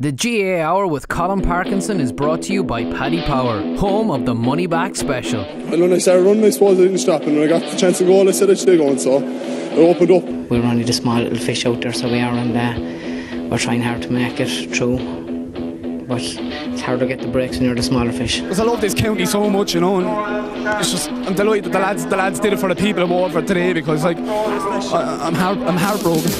The GAA Hour with Colin Parkinson is brought to you by Paddy Power, home of the Money Back Special. And when I started running, I suppose I didn't stop, and when I got the chance to go, I said I should go, and so I opened up. We're only the small little fish out there, so we are, and we're trying hard to make it through. But it's hard to get the breaks when you're the smaller fish. Because I love this county so much, you know, and it's just, I'm delighted that the lads did it for the people I'm over today, because like I'm heartbroken.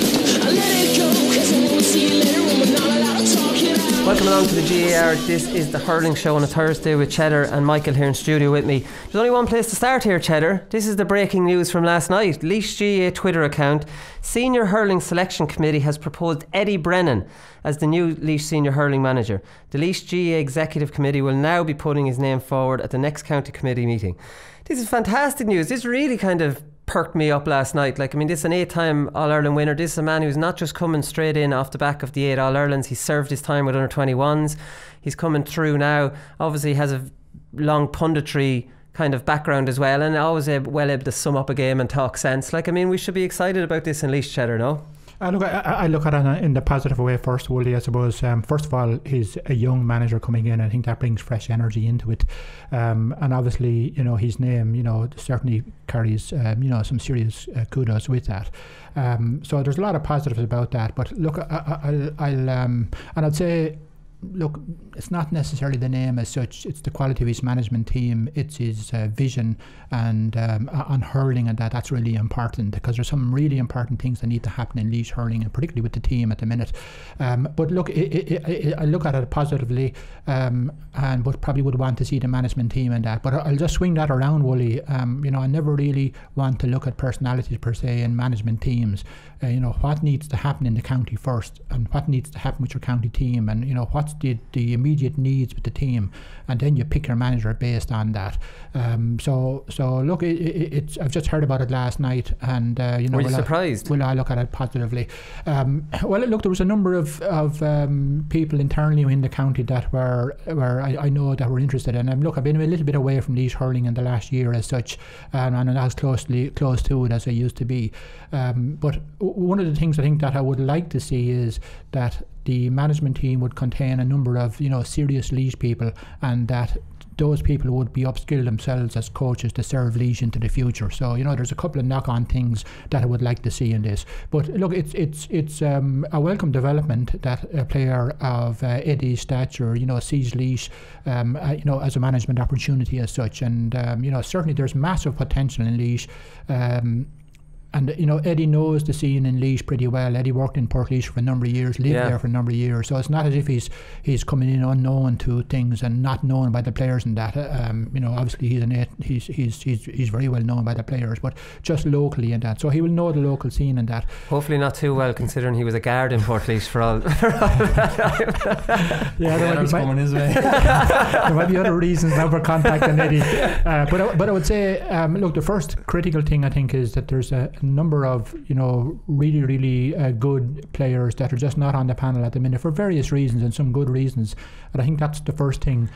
Welcome along to the GAA Hour. This is the Hurling Show on a Thursday with Cheddar and Michael here in studio with me. There's only one place to start here, Cheddar. This is the breaking news from last night. Laois GAA Twitter account. Senior Hurling Selection Committee has proposed Eddie Brennan as the new Laois Senior Hurling Manager. The Laois GAA Executive Committee will now be putting his name forward at the next county committee meeting. This is fantastic news. This really kind of perked me up last night. Like, I mean, this is an 8-time All-Ireland winner. This is a man who's not just coming straight in off the back of the 8 All-Irelands. He's served his time with under-21s. He's coming through now. Obviously has a long punditry kind of background as well, and always well able to sum up a game and talk sense. Like, I mean, we should be excited about this in Laois, Cheddar, no? I look at it in the positive way first, Wooly, I suppose. First of all, he's a young manager coming in. I think that brings fresh energy into it. And obviously, you know, his name, you know, certainly carries, you know, some serious kudos with that. So there's a lot of positives about that. But look, I'd say, look, it's not necessarily the name as such. It's the quality of his management team. It's his vision and on hurling, and that's really important, because there's some really important things that need to happen in Laois hurling, and particularly with the team at the minute. But look, I look at it positively, but probably would want to see the management team and that. But I'll just swing that around, Wooly. You know, I never really want to look at personalities per se in management teams. You know, what needs to happen in the county first, and what needs to happen with your county team, and you know, what's the immediate needs with the team, and then you pick your manager based on that. So look, it's I've just heard about it last night, and you know, were you surprised? Will I look at it positively? Well, look, there was a number of people internally in the county that were I know that were interested, and look, I've been a little bit away from Laois hurling in the last year as such, and I'm not as close to it as I used to be. But one of the things I think that I would like to see is that the management team would contain a number of, you know, serious Laois people, and that those people would be upskilled themselves as coaches to serve Laois into the future. So, you know, there's a couple of knock-on things that I would like to see in this. But look, it's a welcome development that a player of Eddie's stature, you know, sees Laois, you know, as a management opportunity as such. And you know, certainly there's massive potential in Laois. And you know, Eddie knows the scene in Laois pretty well. Eddie worked in Port Laois for a number of years, lived there for a number of years. So it's not as if he's coming in unknown to things and not known by the players and that. You know, obviously he's very well known by the players, but just locally and that. So he will know the local scene and that. Hopefully not too well, considering he was a guard in Port Laois for all that. Yeah, there might be coming his way. There might be other reasons now for contacting Eddie. But I would say, look, the first critical thing I think is that there's a number of, you know, really good players that are just not on the panel at the minute for various reasons, and some good reasons. And I think that's the first thing,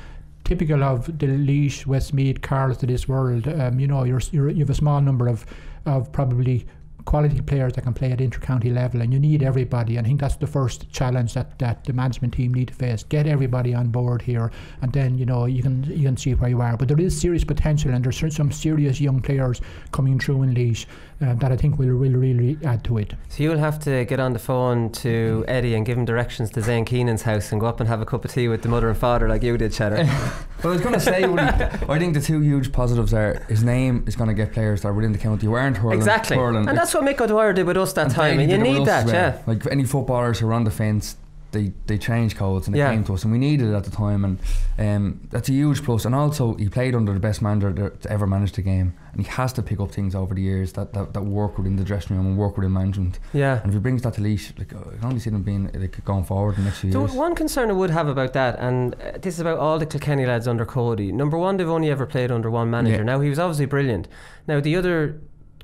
typical of the Laois, Westmeath, Carls of this world. You know, you have a small number of probably quality players that can play at inter-county level, and you need everybody. And I think that's the first challenge that the management team need to face. Get everybody on board here, and then, you know, you can see where you are. But there is serious potential, and there's some serious young players coming through in Laois that I think will really add to it. So you'll have to get on the phone to Eddie and give him directions to Zane Keenan's house and go up and have a cup of tea with the mother and father like you did, Cheddar. Well, I was going to say, I think the two huge positives are his name is going to get players that are within the county who aren't hurling. Exactly. Hurling. And that's what Mick O'Dwyer did with us that time, and you need that, yeah. Like any footballers who are on the fence, they change codes, and they came to us, and we needed it at the time, and that's a huge plus. And also, he played under the best manager to ever manage the game, and he has to pick up things over the years that work within the dressing room and work within management. Yeah. And if he brings that to Laois, like, I can only see them being like going forward in the next few years. One concern I would have about that, and this is about all the Kilkenny lads under Cody. Number one, they've only ever played under one manager. Yeah. Now, he was obviously brilliant. Now, the other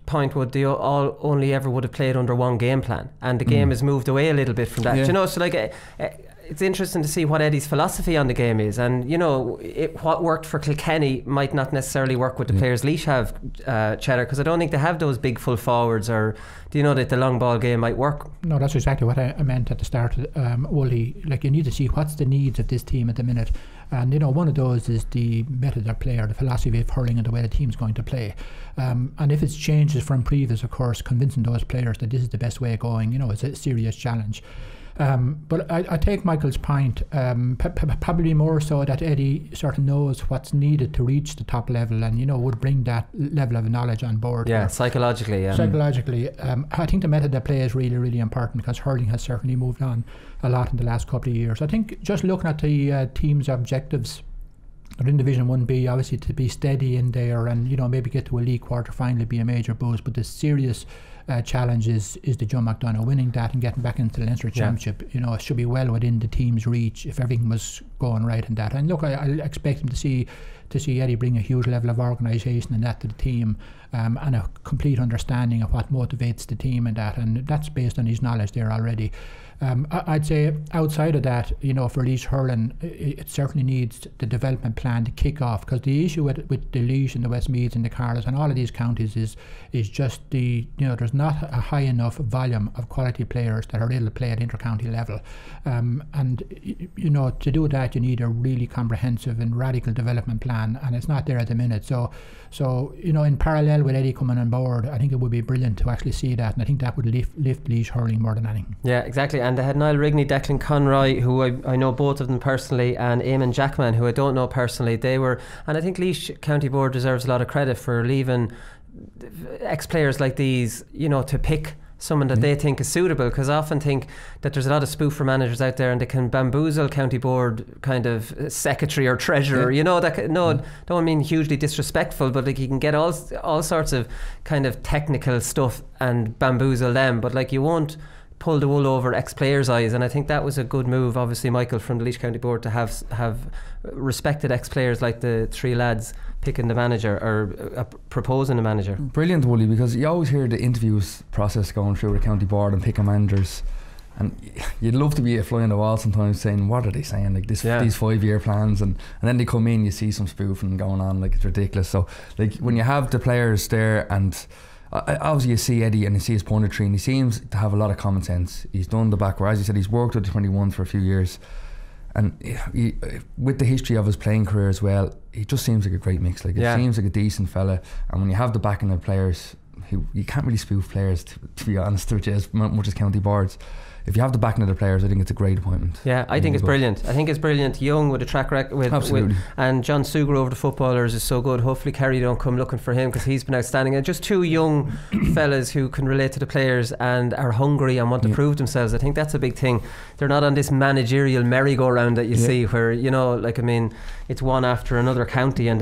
point would they all only ever would have played under one game plan, and the game has moved away a little bit from that. You know, so like it's interesting to see what Eddie's philosophy on the game is, and what worked for Kilkenny might not necessarily work with the players Laois have, Cheddar, because I don't think they have those big full forwards, or do you know that the long ball game might work? No, that's exactly what I meant at the start, Wooly. Like, you need to see what's the needs of this team at the minute, and one of those is the method of play, or the philosophy of hurling, and the way the team's going to play. And if it's changes from previous, of course, convincing those players that this is the best way of going, is a serious challenge. But I take Michael's point, probably more so that Eddie sort of knows what's needed to reach the top level, and would bring that level of knowledge on board. Yeah, psychologically. I think the method of play is really, really important, because hurling has certainly moved on a lot in the last couple of years. I think just looking at the team's objectives, in Division 1B, obviously to be steady in there and maybe get to a league quarter final, be a major boost, but the serious challenge is the Joe McDonough. Winning that and getting back into the Leinster Championship, it should be well within the team's reach if everything was going right in that. And look, I expect him to see Eddie bring a huge level of organisation and that to the team, and a complete understanding of what motivates the team and that, and that's based on his knowledge there already. I'd say outside of that, for Laois hurling, it certainly needs the development plan to kick off, because the issue with the Laois and the Westmeaths and the Carlas and all of these counties is just there's not a high enough volume of quality players that are able to play at inter-county level, and to do that you need a really comprehensive and radical development plan, and it's not there at the minute. So in parallel with Eddie coming on board, I think it would be brilliant to actually see that, and I think that would lift Laois hurling more than anything. Yeah, exactly. And they had Niall Rigney, Declan Conroy, who I know both of them personally, and Eamon Jackman, who I don't know personally. They were, and I think Laois County Board deserves a lot of credit for leaving ex-players like these, to pick someone that they think is suitable, because I often think that there's a lot of spoofer managers out there and they can bamboozle county board kind of secretary or treasurer, don't mean hugely disrespectful, but like you can get all sorts of kind of technical stuff and bamboozle them, but like you won't pull the wool over ex-players' eyes. And I think that was a good move, obviously, Michael, from the Laois County Board, to have respected ex-players like the three lads picking the manager, or proposing the manager. Brilliant, Wooly, because you always hear the interviews process going through the county board and picking managers, and you'd love to be a fly on the wall sometimes saying, what are they saying, like these 5-year plans, and then they come in, you see some spoofing going on, like it's ridiculous. So like when you have the players there, and obviously you see Eddie and you see his punditry, and he seems to have a lot of common sense. He's done the backward, as you said, he's worked with the 21 for a few years, and he, with the history of his playing career as well, he just seems like a great mix. Like it seems like a decent fella, and when you have the backing of players, you can't really spoof players, to be honest with you, as much as county boards. If you have the backing of the players, I think it's a great appointment. Yeah, I think it's brilliant. I think it's brilliant. Young with a track record, and John Sugrove, the footballers, is so good. Hopefully Kerry don't come looking for him, because he's been outstanding. And just two young fellas who can relate to the players and are hungry and want to prove themselves. I think that's a big thing. They're not on this managerial merry-go-round that you see, where it's one after another county, and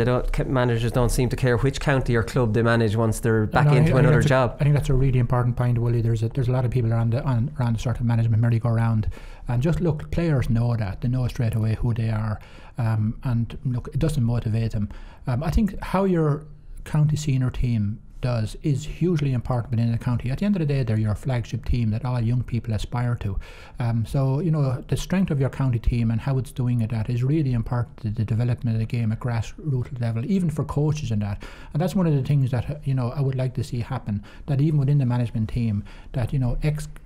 managers don't seem to care which county or club they manage once they're back into another job. I think that's a really important point, Willie. There's a lot of people around the sort of management merry-go-round, and just look, players know that, they know straight away who they are, and look, it doesn't motivate them. I think how your county senior team does is hugely important within the county. At the end of the day, they're your flagship team that all young people aspire to. So the strength of your county team and how it's doing at that is really important to the development of the game at grassroots level, even for coaches and that. And that's one of the things that I would like to see happen, that even within the management team, that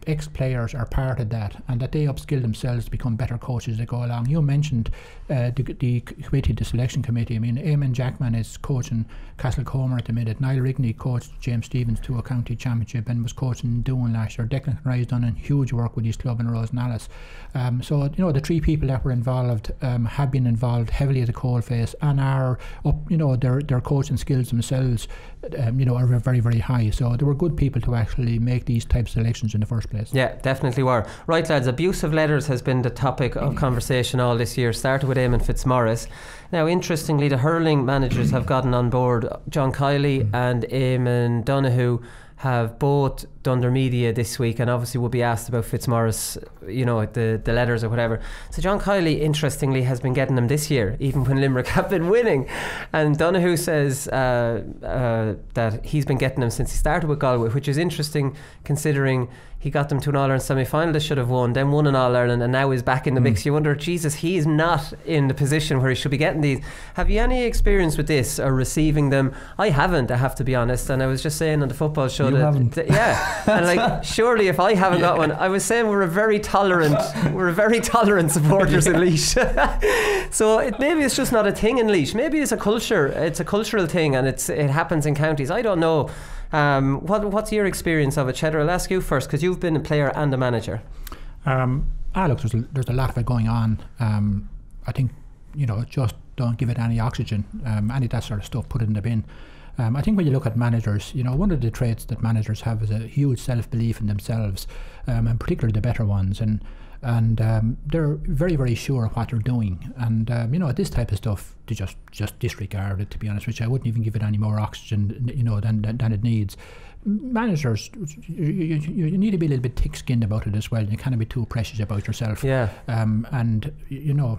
ex players are part of that, and that they upskill themselves to become better coaches as they go along. You mentioned the committee, the selection committee. I mean, Eamon Jackman is coaching Castlecomer at the minute. Niall Rigney coached James Stevens to a county championship and was coaching Doon last year. Declan Conroy has done a huge work with his club in Rosenallis. So the three people that were involved have been involved heavily at the coalface and are up. Their coaching skills themselves are very, very high. So they were good people to actually make these types of elections in the first place. Yeah, definitely were. Right, lads, abusive letters has been the topic of conversation all this year. Started with Eamon Fitzmaurice. Now, interestingly, the hurling managers have gotten on board. John Kiley and Eamon Donoghue have both Dunder Media this week, and obviously will be asked about Fitzmaurice, you know, the letters or whatever. So John Kiley, interestingly, has been getting them this year, even when Limerick have been winning. And Donoghue says that he's been getting them since he started with Galway, which is interesting considering he got them to an All-Ireland semi-final they should have won, then won an All-Ireland, and now is back in the mix. You wonder, Jesus, he is not in the position where he should be getting these. Have you any experience with this or receiving them? I haven't, I have to be honest. And I was just saying on the football show yeah, and like, surely if I haven't got one, I was saying we're a very tolerant supporters in Laois. So maybe it's just not a thing in Laois. Maybe it's a cultural thing, and it happens in counties. I don't know. What's your experience of it, Cheddar? I'll ask you first, because you've been a player and a manager. Look, there's a lot of it going on. I think, you know, just don't give it any oxygen. Any of that sort of stuff, put it in the bin. I think when you look at managers, you know, one of the traits that managers have is a huge self-belief in themselves, and particularly the better ones. And they're very, very sure of what they're doing. And, you know, this type of stuff, they just disregard it, to be honest, which I wouldn't even give it any more oxygen, you know, than it needs. Managers, you need to be a little bit thick-skinned about it as well. You can't be too precious about yourself. Yeah. And, you know,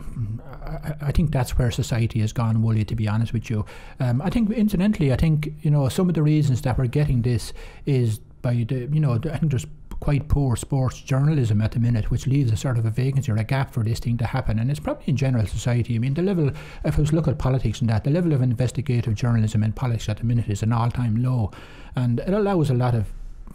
I think that's where society has gone woolly, to be honest with you. I think, incidentally, you know, some of the reasons that we're getting this is by the, you know, I think there's quite poor sports journalism at the minute, which leaves a sort of a vacancy or a gap for this thing to happen. And it's probably in general society. I mean, the level, if I was to look at politics and that, the level of investigative journalism in politics at the minute is an all-time low, and it allows a lot of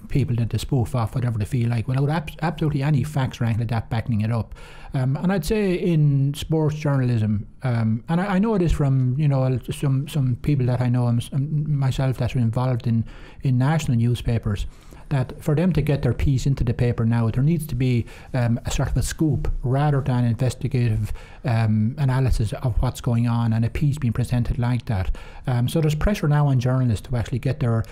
people to spoof off whatever they feel like without absolutely any facts or anything like that backing it up. And I'd say in sports journalism, and I know this from, you know, some people that I know myself that are involved in national newspapers, that for them to get their piece into the paper now, there needs to be a sort of a scoop rather than investigative analysis of what's going on and a piece being presented like that. So there's pressure now on journalists to actually get their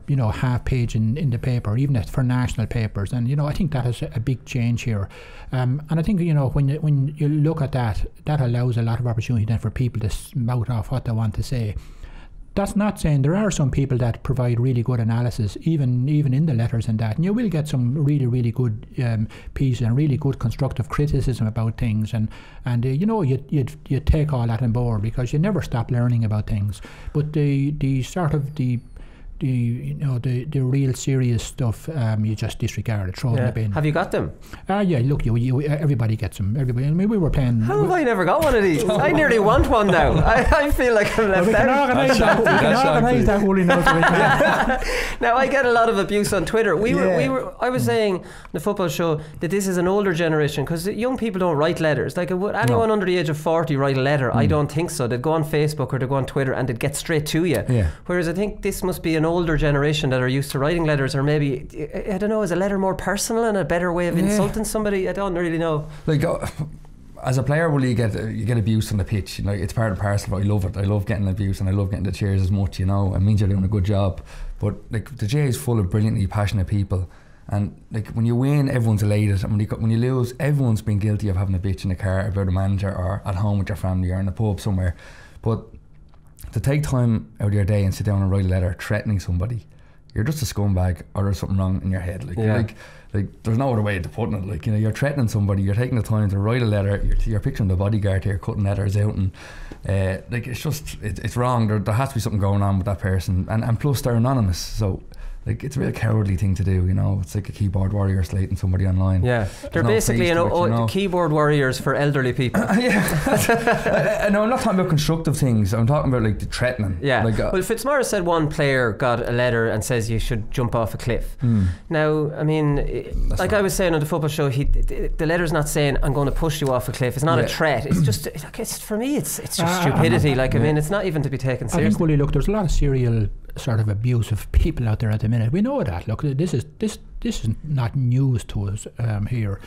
you know, half page in the paper, even for national papers. And, you know, I think that is a big change here. And I think, you know, when you look at that allows a lot of opportunity then for people to mouth off what they want to say. That's not saying there are some people that provide really good analysis, even in the letters and that, and you will get some really, really good pieces and really good constructive criticism about things, and you know, you take all that on board because you never stop learning about things. But the sort of the real serious stuff, you just disregard it, throw it in the bin. Have you got them? Yeah, look, you everybody gets them. Everybody. I mean, we were playing. How have I never got one of these? I nearly want one now. I feel like I'm left out. Organise that woolly nose. Now, I get a lot of abuse on Twitter. I was saying on the football show that this is an older generation, because young people don't write letters. Like, would anyone under the age of 40 write a letter? I don't think so. They'd go on Facebook or they'd go on Twitter and they'd get straight to you. Yeah. Whereas I think this must be an older generation that are used to writing letters, or maybe, I don't know, is a letter more personal and a better way of insulting somebody? I don't really know. Like, as a player, will you get abuse on the pitch? You know, it's part and parcel. I love it. I love getting abuse and I love getting the cheers as much. You know, it means you're doing a good job. But like, the GAA is full of brilliantly passionate people, and like, when you win, everyone's elated, and when you lose, everyone's been guilty of having a bitch in the car about a manager, or at home with your family, or in a pub somewhere. But to take time out of your day and sit down and write a letter threatening somebody, you're just a scumbag, or there's something wrong in your head. Like, like there's no other way to put it. Like, you know, you're threatening somebody, you're taking the time to write a letter, you're picturing the bodyguard here cutting letters out, and like, it's just, it's wrong. There has to be something going on with that person, and plus they're anonymous, so like, it's a real cowardly thing to do, you know. It's like a keyboard warrior slating somebody online. Yeah, they're basically, you know, keyboard warriors for elderly people. Yeah. No, I'm not talking about constructive things. I'm talking about like the threatening. Yeah. Like, well, Fitzmaurice said one player got a letter and says you should jump off a cliff. Now, I mean, like I was saying on the football show, the letter's not saying I'm going to push you off a cliff. It's not a threat. It's just, for me, it's just stupidity. Like, I mean, it's not even to be taken seriously. I think, Willie, look, there's a lot of serial sort of abusive people out there at the minute. We know that. Look, this is not news to us here.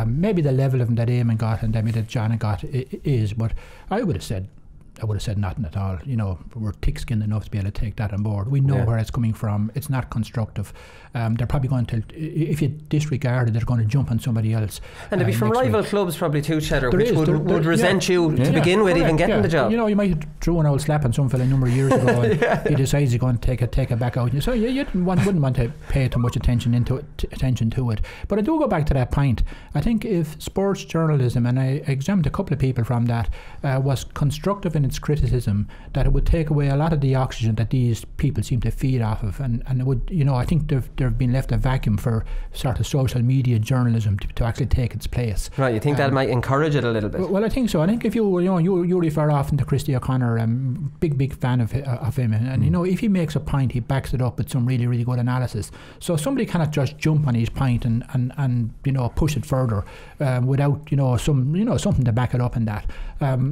Maybe the level of them that Eamon got and maybe that John got is, but I would have said I would have said nothing at all. You know, we're thick-skinned enough to be able to take that on board. We know where it's coming from. It's not constructive. They're probably going to, if you disregard it, they're going to jump on somebody else. And they'd be from rival clubs probably too, Cheddar, which would resent you to begin with, even getting the job. You know, you might have threw an old slap on some fella a number of years ago and he decides he's going to take it back out. So you wouldn't want to pay too much attention to it. But I do go back to that point. I think if sports journalism, and I examined a couple of people from that, was constructive in its criticism, that it would take away a lot of the oxygen that these people seem to feed off of, and it would, you know, I think they've been left a vacuum for sort of social media journalism to actually take its place. Right, you think that might encourage it a little bit? Well, I think so. I think if you refer often to Christy O'Connor, big fan of him, and you know, if he makes a point, he backs it up with some really, really good analysis. So somebody cannot just jump on his point and you know, push it further without, you know, something to back it up in that.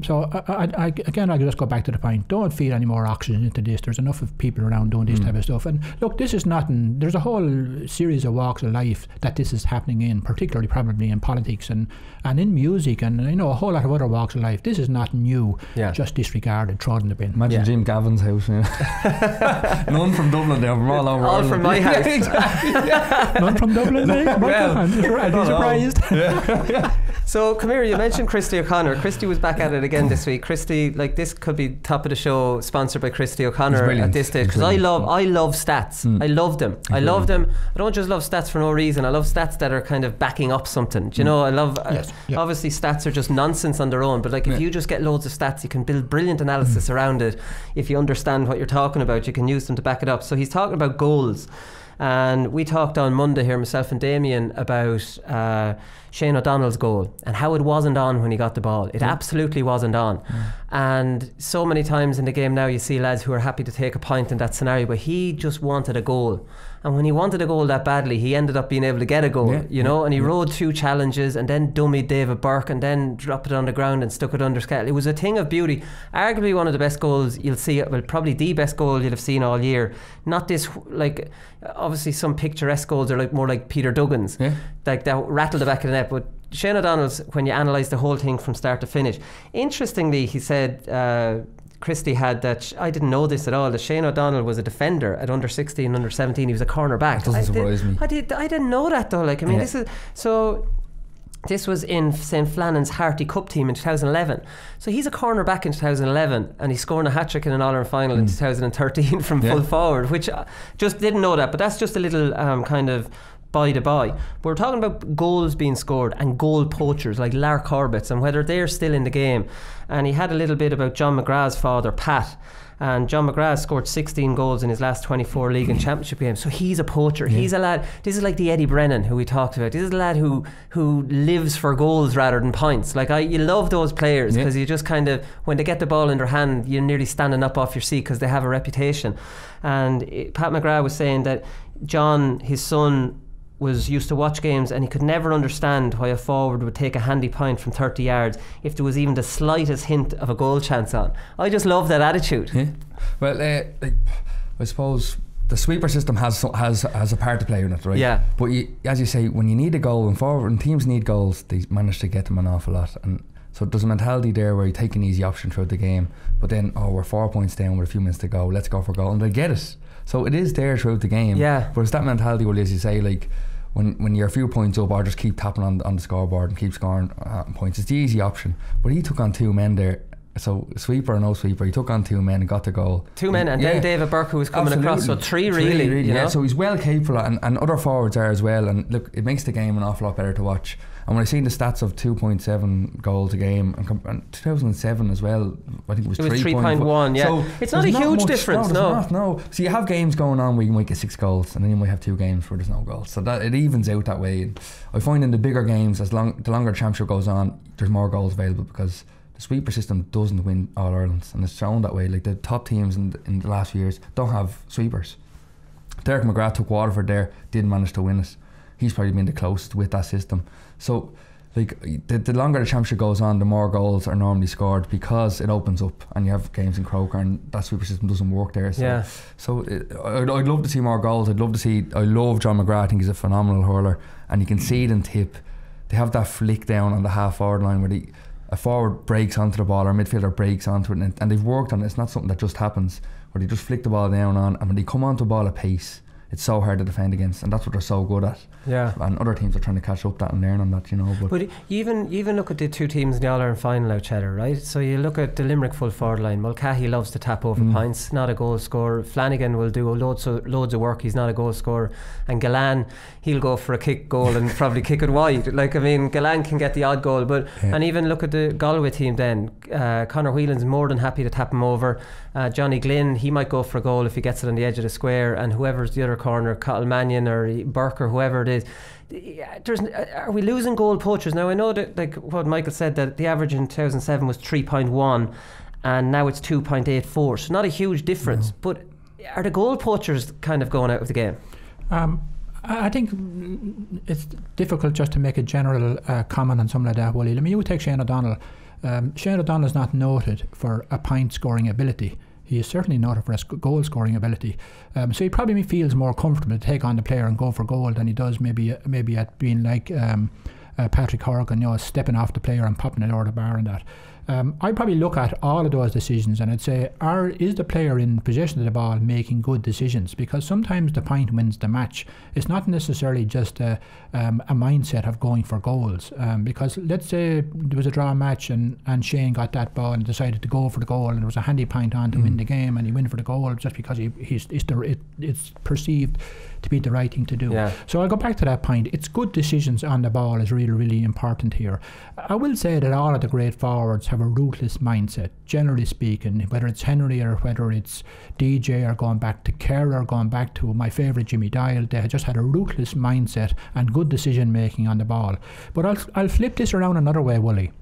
So I just go back to the point. Don't feed any more oxygen into this. There's enough of people around doing this type of stuff. And look, this is nothing. There's a whole series of walks of life that this is happening in, particularly probably in politics and in music, and you know, a whole lot of other walks of life. This is not new. Just disregarded, thrown in the bin. Imagine Jim Gavin's house. None from Dublin. They're from all over. All from my house. Exactly. None from Dublin. I'd be surprised. So come here, you mentioned Christy O'Connor. Christy was back at it again this week. Christy, like, this could be top of the show, sponsored by Christy O'Connor at this stage, because I love stats. I love them. I love them. I don't just love stats for no reason. I love stats that are kind of backing up something. Do you know? I love obviously stats are just nonsense on their own, but like if you just get loads of stats, you can build brilliant analysis around it. If you understand what you're talking about, you can use them to back it up. So he's talking about goals. And we talked on Monday here, myself and Damien, about Shane O'Donnell's goal and how it wasn't on when he got the ball. It absolutely wasn't on. And so many times in the game now you see lads who are happy to take a point in that scenario, but he just wanted a goal. And when he wanted a goal that badly, he ended up being able to get a goal, you know, and he rode 2 challenges and then dummied David Burke and then dropped it on the ground and stuck it under scale. It was a thing of beauty. Arguably one of the best goals you'll see, well, probably the best goal you'll have seen all year. Not this, like, obviously some picturesque goals are like more like Peter Duggan's, like that rattle the back of the net, but Shane O'Donnell's, when you analyse the whole thing from start to finish. Interestingly, he said, Christy had that, I didn't know this at all, that Shane O'Donnell was a defender at under 16, under 17. He was a corner back. That doesn't surprise me. I didn't know that though. Like, I mean, this was in St. Flannan's Harty Cup team in 2011. So he's a corner back in 2011 and he's scoring a hat-trick in an All-Ireland final in 2013 from full forward, which I just didn't know that, but that's just a little kind of by the by. But we're talking about goals being scored and goal poachers like Lark Corbett's and whether they're still in the game. And he had a little bit about John McGrath's father, Pat. And John McGrath scored 16 goals in his last 24 league and championship games. So he's a poacher. He's a lad. This is like the Eddie Brennan who we talked about. This is a lad who lives for goals rather than points. Like, you love those players because you just kind of, when they get the ball in their hand, you're nearly standing up off your seat because they have a reputation. And Pat McGrath was saying that John, his son, was used to watch games and he could never understand why a forward would take a handy point from 30 yards if there was even the slightest hint of a goal chance on. I just love that attitude. Well, I suppose the sweeper system has a part to play in it, right? But as you say, when you need a goal, when teams need goals, they manage to get them an awful lot. And so there's a mentality there where you take an easy option throughout the game, but then, we're 4 points down with a few minutes to go, let's go for a goal, and they get it. So it is there throughout the game. But it's that mentality where, as you say, like, when you're a few points up, or just keep tapping on the scoreboard and keep scoring points. It's the easy option. But he took on 2 men there. So sweeper or no sweeper, he took on 2 men and got the goal. 2 men, and then David Burke, who was coming across. So 3 really, you know? So he's well capable, and other forwards are as well. And look, it makes the game an awful lot better to watch. And when I seen the stats of 2.7 goals a game, and 2007 as well, I think it was 3.1. Yeah, so it's not a huge difference. No. So you have games going on where you might get 6 goals, and then you might have 2 games where there's no goals. So that it evens out that way. And I find in the bigger games, the longer the championship goes on, there's more goals available because the sweeper system doesn't win All Irelands, and it's shown that way. Like, the top teams in the last few years don't have sweepers. Derek McGrath took Waterford there, didn't manage to win it. He's probably been the closest with that system. So, like, the longer the championship goes on, the more goals are normally scored because it opens up and you have games in Croker, and that sweeper system doesn't work there. So, I'd love to see more goals. I love John McGrath. I think he's a phenomenal hurler, and you can see them tip. They have that flick down on the half forward line where a forward breaks onto the ball or a midfielder breaks onto it, and they've worked on it. It's not something that just happens where they just flick the ball down on, and when they come onto a ball at pace, it's so hard to defend against, and that's what they're so good at. Yeah. And other teams are trying to catch up that and learn on that, you know. But you even look at the two teams in the All-Ireland final out, Cheddar, right? So you look at the Limerick full forward line. Mulcahy loves to tap over points, not a goal scorer. Flanagan will do loads of work, he's not a goal scorer. And Galan, he'll go for a kick goal and probably kick it wide. Like, I mean, Galan can get the odd goal, but and even look at the Galway team then. Conor Whelan's more than happy to tap him over. Johnny Glynn, he might go for a goal if he gets it on the edge of the square, and whoever's the other corner, Cottle Mannion or Burke or whoever it is. Are we losing goal poachers now? I know that, like what Michael said, that the average in 2007 was 3.1 and now it's 2.84, so not a huge difference. But are the goal poachers kind of going out of the game? I think it's difficult just to make a general comment on something like that, Willie. I mean, you take Shane O'Donnell. Shane O'Donnell is not noted for a point scoring ability. He is certainly noted for his goal scoring ability. So he probably feels more comfortable to take on the player and go for goal than he does maybe at being like Patrick Horgan, you know, stepping off the player and popping it over the bar and that. I'd probably look at all of those decisions and I'd say, is the player in possession of the ball making good decisions? Because sometimes the point wins the match. It's not necessarily just a mindset of going for goals. Because let's say there was a draw match and Shane got that ball and decided to go for the goal, and there was a handy point on to win the game, and he went for the goal just because it's perceived to be the right thing to do. Yeah. So I'll go back to that point. It's good decisions on the ball is really, really important here. I will say that all of the great forwards have a ruthless mindset, generally speaking, whether it's Henry or whether it's DJ or going back to Kerr or going back to my favourite Jimmy Dial. They just had a ruthless mindset and good decision making on the ball. But I'll flip this around another way, Willie.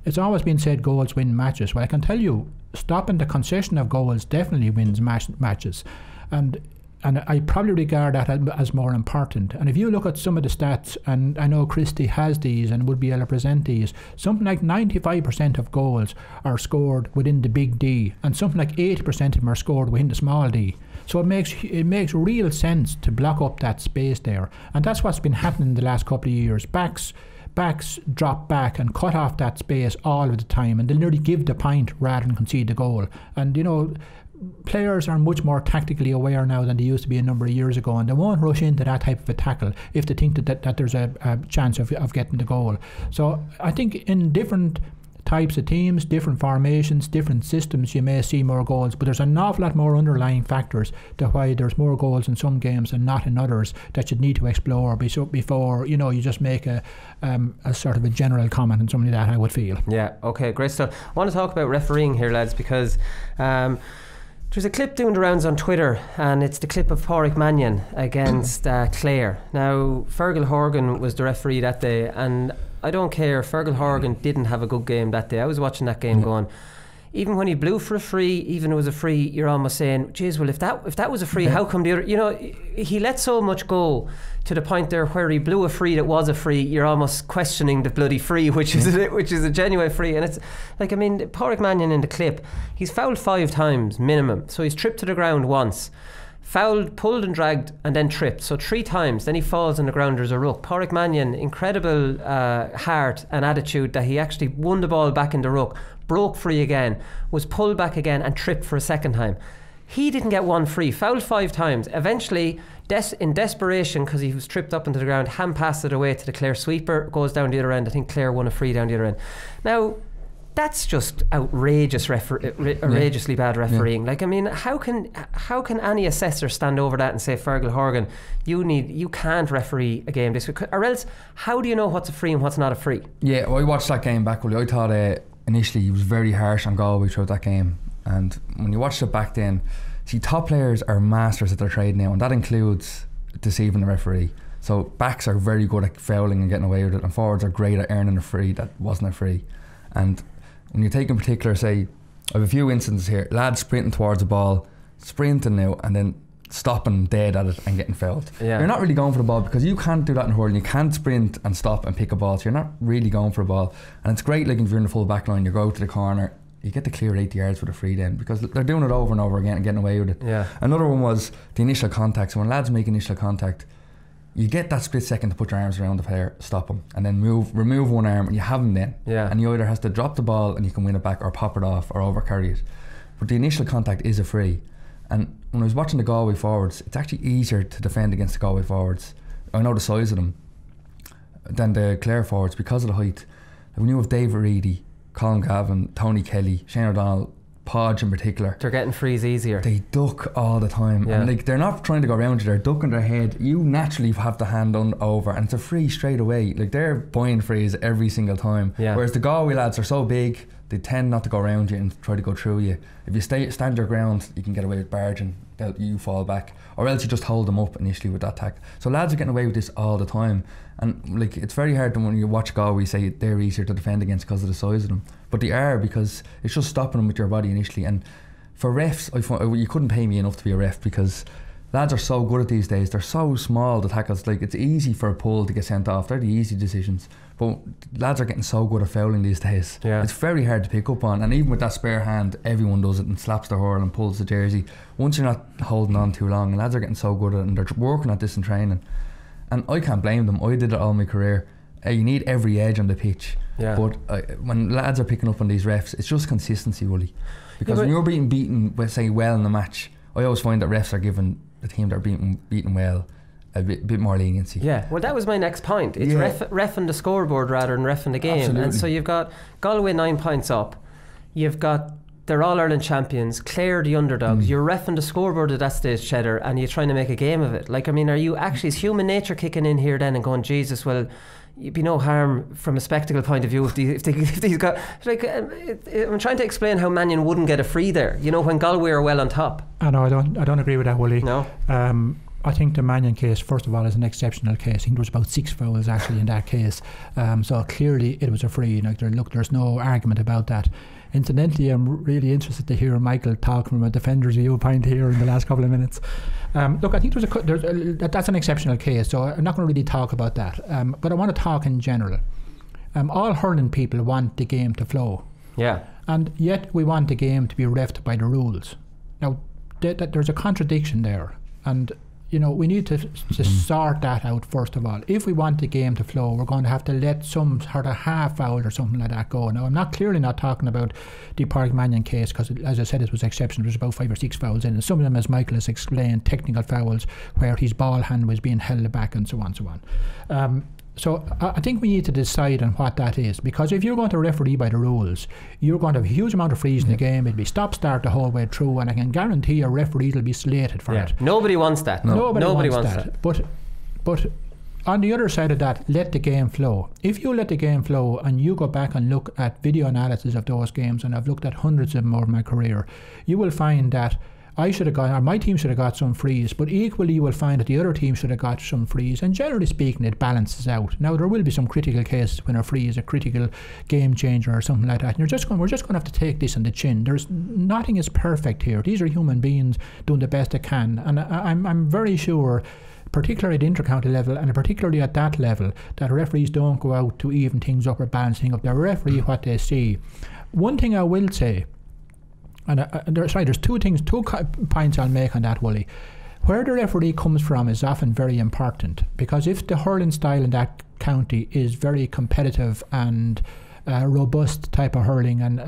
It's always been said goals win matches. Well, I can tell you, stopping the concession of goals definitely wins matches. And I probably regard that as more important. And if you look at some of the stats, and I know Christie has these and would be able to present these, something like 95% of goals are scored within the big D, and something like 80% of them are scored within the small D. So it makes real sense to block up that space there. And that's what's been happening in the last couple of years. Backs drop back and cut off that space all of the time, and they'll nearly give the point rather than concede the goal. And, you know, players are much more tactically aware now than they used to be a number of years ago, and they won't rush into that type of a tackle if they think that there's a chance of getting the goal. So I think in different types of teams, different formations, different systems, you may see more goals, but there's an awful lot more underlying factors to why there's more goals in some games and not in others that you need to explore before you just make a sort of a general comment on something that I would feel. Yeah, okay, great stuff. I want to talk about refereeing here, lads, because there's a clip doing the rounds on Twitter, and it's the clip of Pádraig Mannion against Clare. Now, Fergal Horgan was the referee that day, and I don't care, Fergal Horgan didn't have a good game that day. I was watching that game going, even when he blew for a free, even if it was a free, you're almost saying, geez, well, if that was a free, how come the other, he let so much go to the point there where he blew a free that was a free, you're almost questioning the bloody free, which is a genuine free. And it's like, I mean, Pádraig Mannion in the clip, he's fouled 5 times minimum, so he's tripped to the ground once, fouled, pulled and dragged, and then tripped, so 3 times, then he falls on the ground. There's a ruck. Pádraig Mannion, incredible heart and attitude that he actually won the ball back in the ruck, broke free again, was pulled back again and tripped for a second time. He didn't get one free, fouled 5 times. Eventually, in desperation, because he was tripped up into the ground, hand passed it away to the Clare sweeper, goes down the other end. I think Clare won a free down the other end. Now, that's just outrageously bad refereeing. Yeah. Like, I mean, how can any assessor stand over that and say, Fergal Horgan, you can't referee a game this week, or else how do you know what's a free and what's not a free? Yeah, well, I watched that game back. I thought initially he was very harsh on Galway throughout that game, and when you watched it back then, see, top players are masters at their trade now, and that includes deceiving the referee. So backs are very good at fouling and getting away with it, and forwards are great at earning a free that wasn't a free. And when you take in particular, say, I have a few instances here, lads sprinting towards the ball, sprinting now, and then stopping dead at it and getting fouled. Yeah. You're not really going for the ball, because you can't do that in hurling. You can't sprint and stop and pick a ball, so you're not really going for a ball. And it's great, like if you're in the full back line, you go out to the corner, you get to clear 80 yards with a free then, because they're doing it over and over again and getting away with it. Yeah. Another one was the initial contact. So when lads make initial contact, you get that split second to put your arms around the player, stop him, and then remove one arm, and you have him then. Yeah. And he either has to drop the ball and you can win it back, or pop it off, or over carry it. But the initial contact is a free. And when I was watching the Galway forwards, it's actually easier to defend against the Galway forwards. I know the size of them than the Clare forwards because of the height. When you have David Reedy, Colin Gavin, Tony Kelly, Shane O'Donnell, Podge in particular, they're getting frees easier. They duck all the time, and like they're not trying to go around you, they're ducking their head. You naturally have the hand on over, and it's a free straight away. Like they're buying frees every single time. Whereas the Galway lads are so big, they tend not to go around you and try to go through you. If you stand your ground, you can get away with barging. You fall back, or else you just hold them up initially with that tackle. So lads are getting away with this all the time, and like it's very hard when you watch Galway say they're easier to defend against because of the size of them, but they are, because it's just stopping them with your body initially. And for refs, you couldn't pay me enough to be a ref, because lads are so good at these days. They're so small, the tackles. Like it's easy for a pull to get sent off. They're the easy decisions. But lads are getting so good at fouling these days. It's very hard to pick up on. And even with that spare hand, everyone does it and slaps the hurl and pulls the jersey. Once you're not holding on too long, lads are getting so good at it, and they're working at this in training. And I can't blame them. I did it all my career. You need every edge on the pitch. But when lads are picking up on these refs, it's just consistency, really. Because when you're being beaten, say, well in the match, I always find that refs are giving the team that are beaten well a bit more leniency. Well, that was my next point. It's reffing the scoreboard rather than reffing the game. Absolutely. And so you've got Galway 9 points up, you've got they're All-Ireland champions, Clare the underdogs, you're reffing the scoreboard at that stage, Cheddar, and you're trying to make a game of it. Like, I mean, are you actually, is human nature kicking in here then and going, Jesus, well, you'd be no harm from a spectacle point of view if these got, like, I'm trying to explain how Mannion wouldn't get a free there, you know, when Galway are well on top. I know, I don't agree with that, Willie. No. I think the Mannion case, first of all, is an exceptional case. I think there was about 6 fouls actually in that case. So clearly it was a free. Like, there's no argument about that. Incidentally, I'm really interested to hear Michael talk from a defender's viewpoint here in the last couple of minutes. Look, I think that's an exceptional case, so I'm not going to really talk about that. But I want to talk in general. All hurling people want the game to flow. Yeah. And yet we want the game to be reffed by the rules. Now, there's a contradiction there. And you know, we need to sort that out first of all. If we want the game to flow, we're going to have to let some sort of half foul or something like that go. Now, I'm clearly not talking about the Park Mannion case, because, as I said, it was exceptional. There was about 5 or 6 fouls in it. Some of them, as Michael has explained, technical fouls where his ball hand was being held back and so on. So I think we need to decide on what that is, because if you're going to referee by the rules, you're going to have a huge amount of frees in the game. It'll be stop-start the whole way through, and I can guarantee your referees will be slated for it. Nobody wants that. Nobody wants that. But on the other side of that, let the game flow. If you let the game flow and you go back and look at video analysis of those games, and I've looked at hundreds of them over my career, you will find that I should have got, or my team should have got some frees, but equally you will find that the other team should have got some frees, and generally speaking it balances out. Now, there will be some critical cases when a free is a critical game changer or something like that, and we're just going to have to take this on the chin. Nothing is perfect here. These are human beings doing the best they can, and I'm very sure, particularly at the inter-county level and particularly at that level, that referees don't go out to even things up or balance things up. They referee what they see. One thing I will say, and there's 2 points I'll make on that, Wooly. Where the referee comes from is often very important, because if the hurling style in that county is very competitive and robust type of hurling, and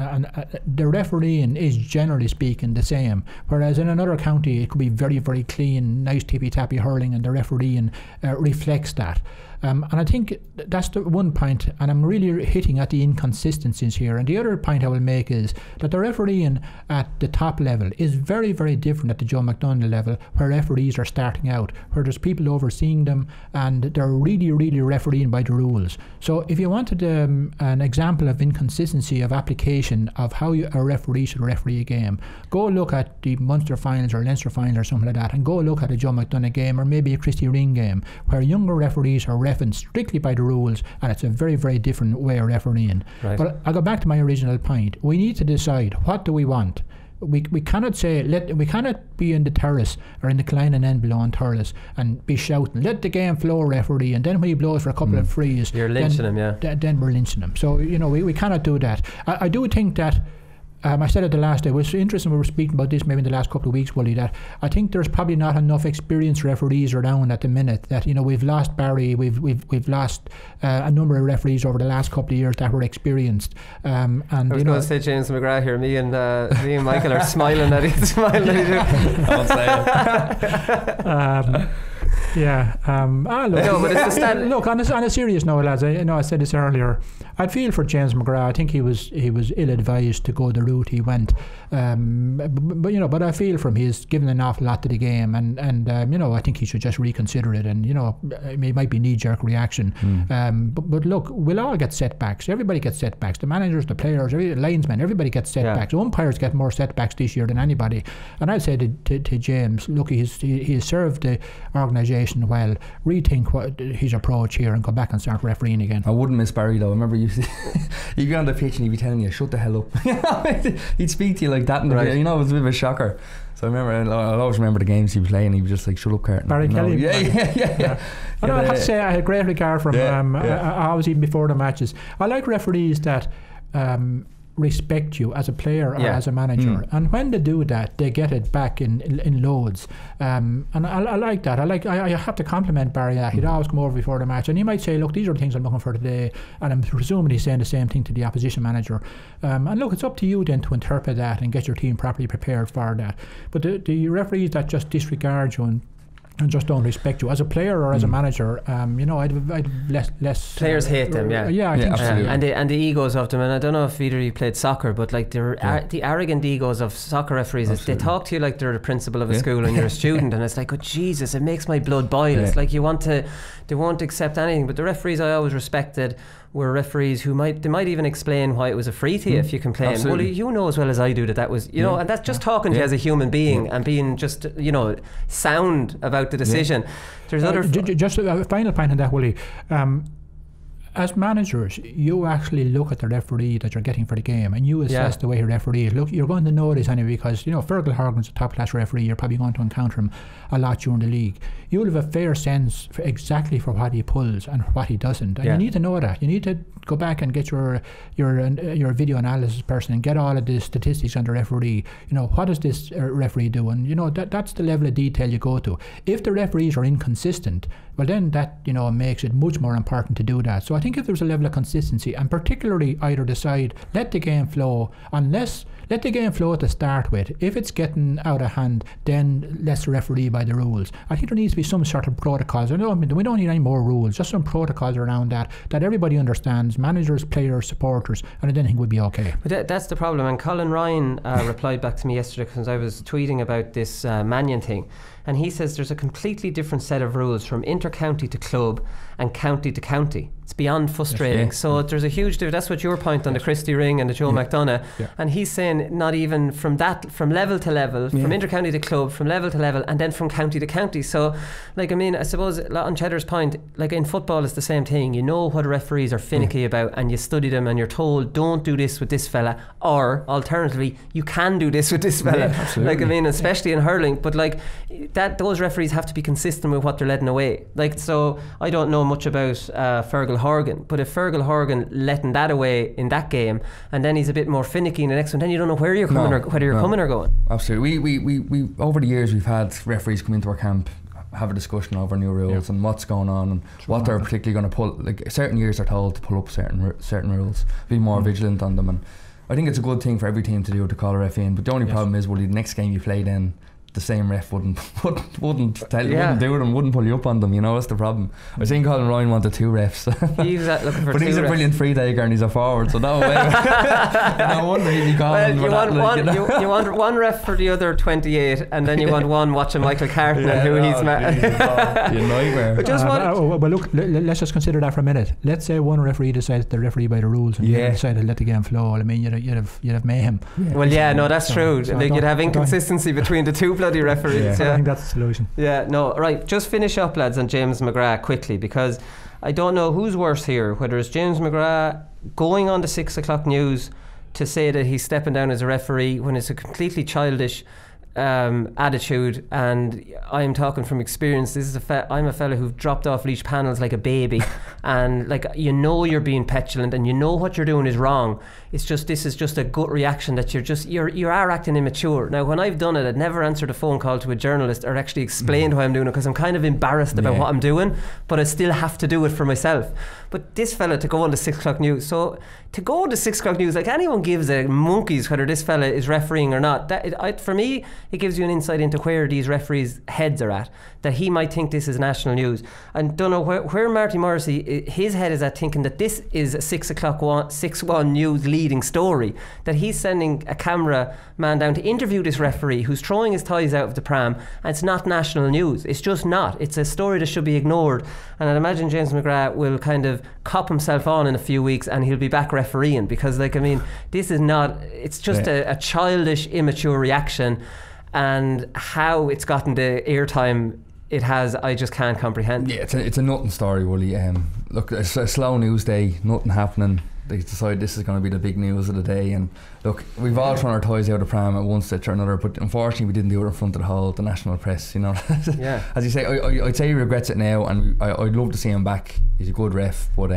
the refereeing is generally speaking the same, whereas in another county it could be very, very clean, nice tippy-tappy hurling, and the refereeing reflects that. And I think that's the one point, and I'm really hitting at the inconsistencies here. And the other point I will make is that the refereeing at the top level is very, very different at the Joe McDonald level, where referees are starting out, where there's people overseeing them, and they're really, really refereeing by the rules. So if you wanted an example of inconsistency of application of how a referee should referee a game, go look at the Munster finals or Leinster finals or something like that, and go look at a Joe McDonald game or maybe a Christy Ring game, where younger referees are reffing strictly by the rules, and it's a very, very different way of refereeing. Right. But I'll go back to my original point. We need to decide, what do we want? We cannot say, we cannot be in the terrace or in the Kleinen end below on terrace and be shouting, let the game flow, referee, and then when he blows for a couple of frees, you're lynching him, then we're lynching him. So, you know, we cannot do that. I do think that I said it the last day. It was interesting. We were speaking about this maybe in the last couple of weeks, Willie. That I think there's probably not enough experienced referees around at the minute. That we've lost Barry. We've lost a number of referees over the last couple of years that were experienced. And I was going to say James McGrath here. Me and Michael are smiling at you. Don't say it. Look, but it's look on a serious note, lads. I said this earlier. I'd feel for James McGrath. I think he was ill-advised to go the route he went. But I feel for him. He's given an awful lot to the game, and I think he should just reconsider it. And it might be knee-jerk reaction. But look, we'll all get setbacks. Everybody gets setbacks. The managers, the players, linesmen, everybody gets setbacks. Umpires get more setbacks this year than anybody. And I'd say to James, look, he has served the organisation well. Rethink his approach here and go back and start refereeing again. I wouldn't miss Barry though. I remember you'd be on the pitch and he'd be telling you, shut the hell up. He'd speak to you like that in the it was a bit of a shocker. So I'll always remember the games he was playing. He was just like, shut up, Carton. Barry Kelly. Yeah. I have to say I had great regard for him. I was even before the matches. I like referees that respect you as a player or as a manager, and when they do that, they get it back in loads. And I like that. I have to compliment Barry that he'd always come over before the match, and he might say, look, these are the things I'm looking for today, and I'm presuming he's saying the same thing to the opposition manager. And look, it's up to you then to interpret that and get your team properly prepared for that. But the referees that just disregard you and just don't respect you as a player or as a manager, I'd less players hate them. I think absolutely. And the egos of them. And I don't know if either of you played soccer, but like the arrogant egos of soccer referees, is they talk to you like they're the principal of a school and you're a student, and it's like, oh Jesus, it makes my blood boil. It's like they won't accept anything. But the referees I always respected were referees who might even explain why it was a free to you if you complain. Absolutely. Well, you know as well as I do that was and that's just talking to you as a human being and being just sound about the decision. There's other just a final point on that, Willie. As managers, you actually look at the referee that you're getting for the game and you assess the way your referee is. Look, you're going to know this anyway because, Fergal Horgan's a top-class referee. You're probably going to encounter him a lot during the league. You'll have a fair sense exactly for what he pulls and what he doesn't. And you need to know that. You need to go back and get your video analysis person and get all of the statistics on the referee. What does this referee do? And, that's the level of detail you go to. If the referees are inconsistent, well then that, makes it much more important to do that. So I think if there's a level of consistency, and particularly either decide, let the game flow, let the game flow to start with. If it's getting out of hand, then let's referee by the rules. I think there needs to be some sort of protocols. We don't need any more rules, just some protocols around that everybody understands, managers, players, supporters, and I then think we'd be okay. But that's the problem. And Colin Ryan replied back to me yesterday because I was tweeting about this Mannion thing. And he says there's a completely different set of rules from inter-county to club and county to county. It's beyond frustrating. So there's a huge difference. That's what your point on the Christie Ring and the Joe McDonough. And he's saying not even from level to level, from inter-county to club, from level to level, and then from county to county. So, I suppose on Cheddar's point, like in football, it's the same thing. You know what referees are finicky about, and you study them, and you're told, don't do this with this fella, or alternatively, you can do this with this fella. Especially in hurling. But those referees have to be consistent with what they're letting away. So I don't know much about Fergal Horgan, but if Fergal Horgan letting that away in that game, and then he's a bit more finicky in the next one, then you don't know where you're coming whether you're coming or going. Absolutely. We over the years we've had referees come into our camp, have a discussion over new rules and what's going on and what they're particularly going to pull. Like certain years they're told to pull up certain rules, be more vigilant on them, and I think it's a good thing for every team to do, to call a ref in. But the only problem is, the next game you play then, the same ref wouldn't tell you, wouldn't do them, wouldn't pull you up on them. That's the problem. I think Colin Ryan wanted 2 refs. He's looking for but he's a brilliant free taker and he's a forward, so no way. No wonder he'd be calling you want one ref for the other 28, and then you want one watching Michael Carton and who he's you nightmare. But look, let's just consider that for a minute. Let's say one referee decides to referee by the rules and decided to let the game flow. You'd have mayhem. Well, that's true. You'd have inconsistency between the two bloody referees. I think that's the solution. Right, just finish up, lads, on James McGrath quickly, because I don't know who's worse here, whether it's James McGrath going on the 6 o'clock news to say that he's stepping down as a referee when it's a completely childish attitude, and I'm talking from experience. This is I'm a fella who've dropped off leash panels like a baby, and like, you know, you're being petulant and you know what you're doing is wrong. It's just, this is just a gut reaction that you are acting immature. Now, when I've done it, I'd never answered a phone call to a journalist or actually explained why I'm doing it, because I'm kind of embarrassed about what I'm doing, but I still have to do it for myself. But this fella to go on the 6 o'clock news, so to go on the 6 o'clock news, like, anyone gives a monkeys whether this fella is refereeing or not. For me, it gives you an insight into where these referees' heads are at, that he might think this is national news. And don't know where Marty Morrissey, his head is at, thinking that this is a 6 o'clock 6-1 news leading story, that he's sending a camera man down to interview this referee who's throwing his ties out of the pram, and it's not national news. It's just not. It's a story that should be ignored. And I'd imagine James McGrath will kind of cop himself on in a few weeks and he'll be back refereeing, because, like, I mean, this is not, it's just a childish, immature reaction, and how it's gotten the airtime it has, I just can't comprehend. Yeah, it's a nothing story, Willie. Look, it's a slow news day, nothing happening. They decide this is going to be the big news of the day, and look, we've all thrown our toys out of the pram at one stage or another, but unfortunately we didn't do it in front of the national press, you know. Yeah. As you say, I'd say he regrets it now, and I'd love to see him back. He's a good ref, but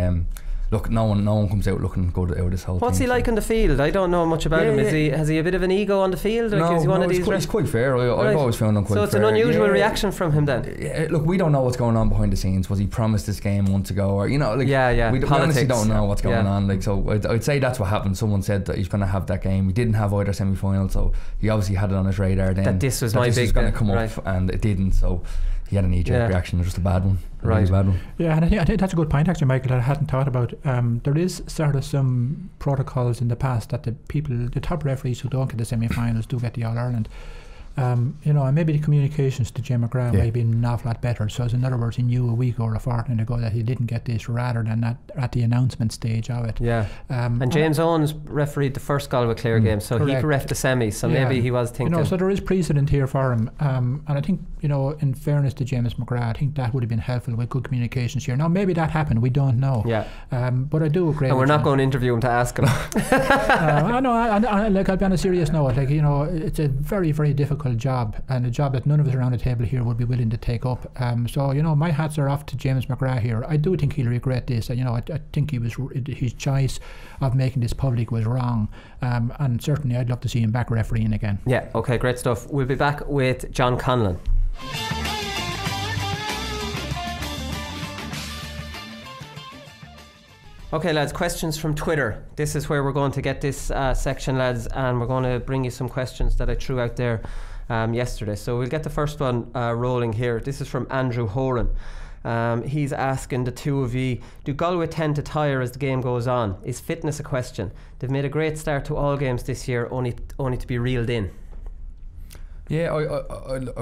look, no one comes out looking good out of this whole thing. What's he like on the field? I don't know much about him. Has he a bit of an ego on the field? Like, is he one of these? He's quite fair. I've always found him quite fair. So it's an unusual reaction from him then. Yeah, look, we don't know what's going on behind the scenes. Was he promised this game months ago, or, you know, like, we honestly don't know what's going on. Like, so I'd say that's what happened. Someone said that he's going to have that game. He didn't have either semi-final, so he obviously had it on his radar then. That this was going to come up, and it didn't. So he had a knee-jerk reaction. Just a bad one. Really bad one. Yeah, and I think that's a good point, actually, Michael, that I hadn't thought about. There is sort of some protocols in the past that the top referees who don't get the semi-finals do get the All-Ireland. You know, and maybe the communications to Jim McGrath might be an awful lot better. So, in other words, he knew a week or a fortnight ago that he didn't get this, rather than at the announcement stage of it. Yeah. And James Owens refereed the first Galway Clare game, so he could ref the semi. So maybe he was thinking. You know, so there is precedent here for him. And I think, you know, in fairness to James McGrath, I think that would have been helpful with good communications here. Now, maybe that happened. We don't know. Yeah. But I do agree. And we're not going to interview him to ask him. I know. Like, I'll be on a serious note. Like, you know, it's a very, very difficult job, and a job that none of us around the table here would be willing to take up. So, you know, my hats are off to James McGrath here. I do think he'll regret this. You know, I think his choice of making this public was wrong. And certainly I'd love to see him back refereeing again. Yeah, okay, great stuff. We'll be back with John Conlon. Okay, lads, questions from Twitter. This is where we're going to get this section, lads, and we're going to bring you some questions that I threw out there yesterday. So we'll get the first one rolling here. This is from Andrew Horan. He's asking the two of you, do Galway tend to tire as the game goes on? Is fitness a question? They've made a great start to all games this year, only to be reeled in. Yeah,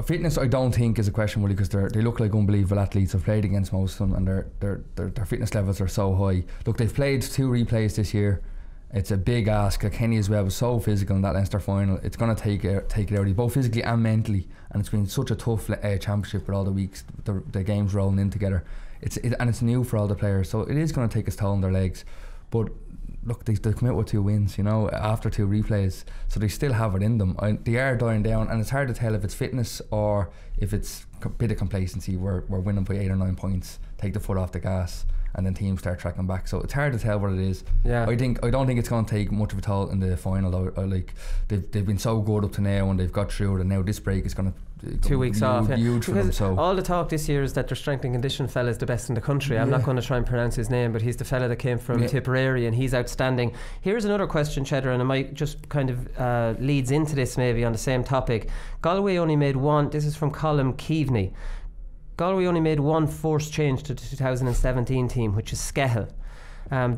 fitness I don't think is a question, really, because they look like unbelievable athletes. I've played against most of them, and their fitness levels are so high. Look, they've played 2 replays this year. It's a big ask. Kenny as well was so physical in that Leinster final. It's going to take it out of you, both physically and mentally. And it's been such a tough championship with all the weeks, the games rolling in together. And it's new for all the players, so it is going to take its toll on their legs. But look, they come out with 2 wins, you know, after 2 replays, so they still have it in them. They are dying down, and it's hard to tell if it's fitness or if it's a bit of complacency. We're winning by 8 or 9 points, take the foot off the gas, and then teams start tracking back. So it's hard to tell what it is. Yeah. I don't think it's going to take much of a toll in the final, though. Like they've been so good up to now, and they've got through it, and now this break is going to 2 weeks off. Huge for them. So all the talk this year is that their strength and condition fella is the best in the country. I'm not going to try and pronounce his name, but he's the fella that came from Tipperary, and he's outstanding. Here's another question, Cheddar, and it might just kind of leads into this maybe on the same topic. Galway only made one. This is from Colm Keaveney. Galway only made one forced change to the 2017 team, which is Skehill.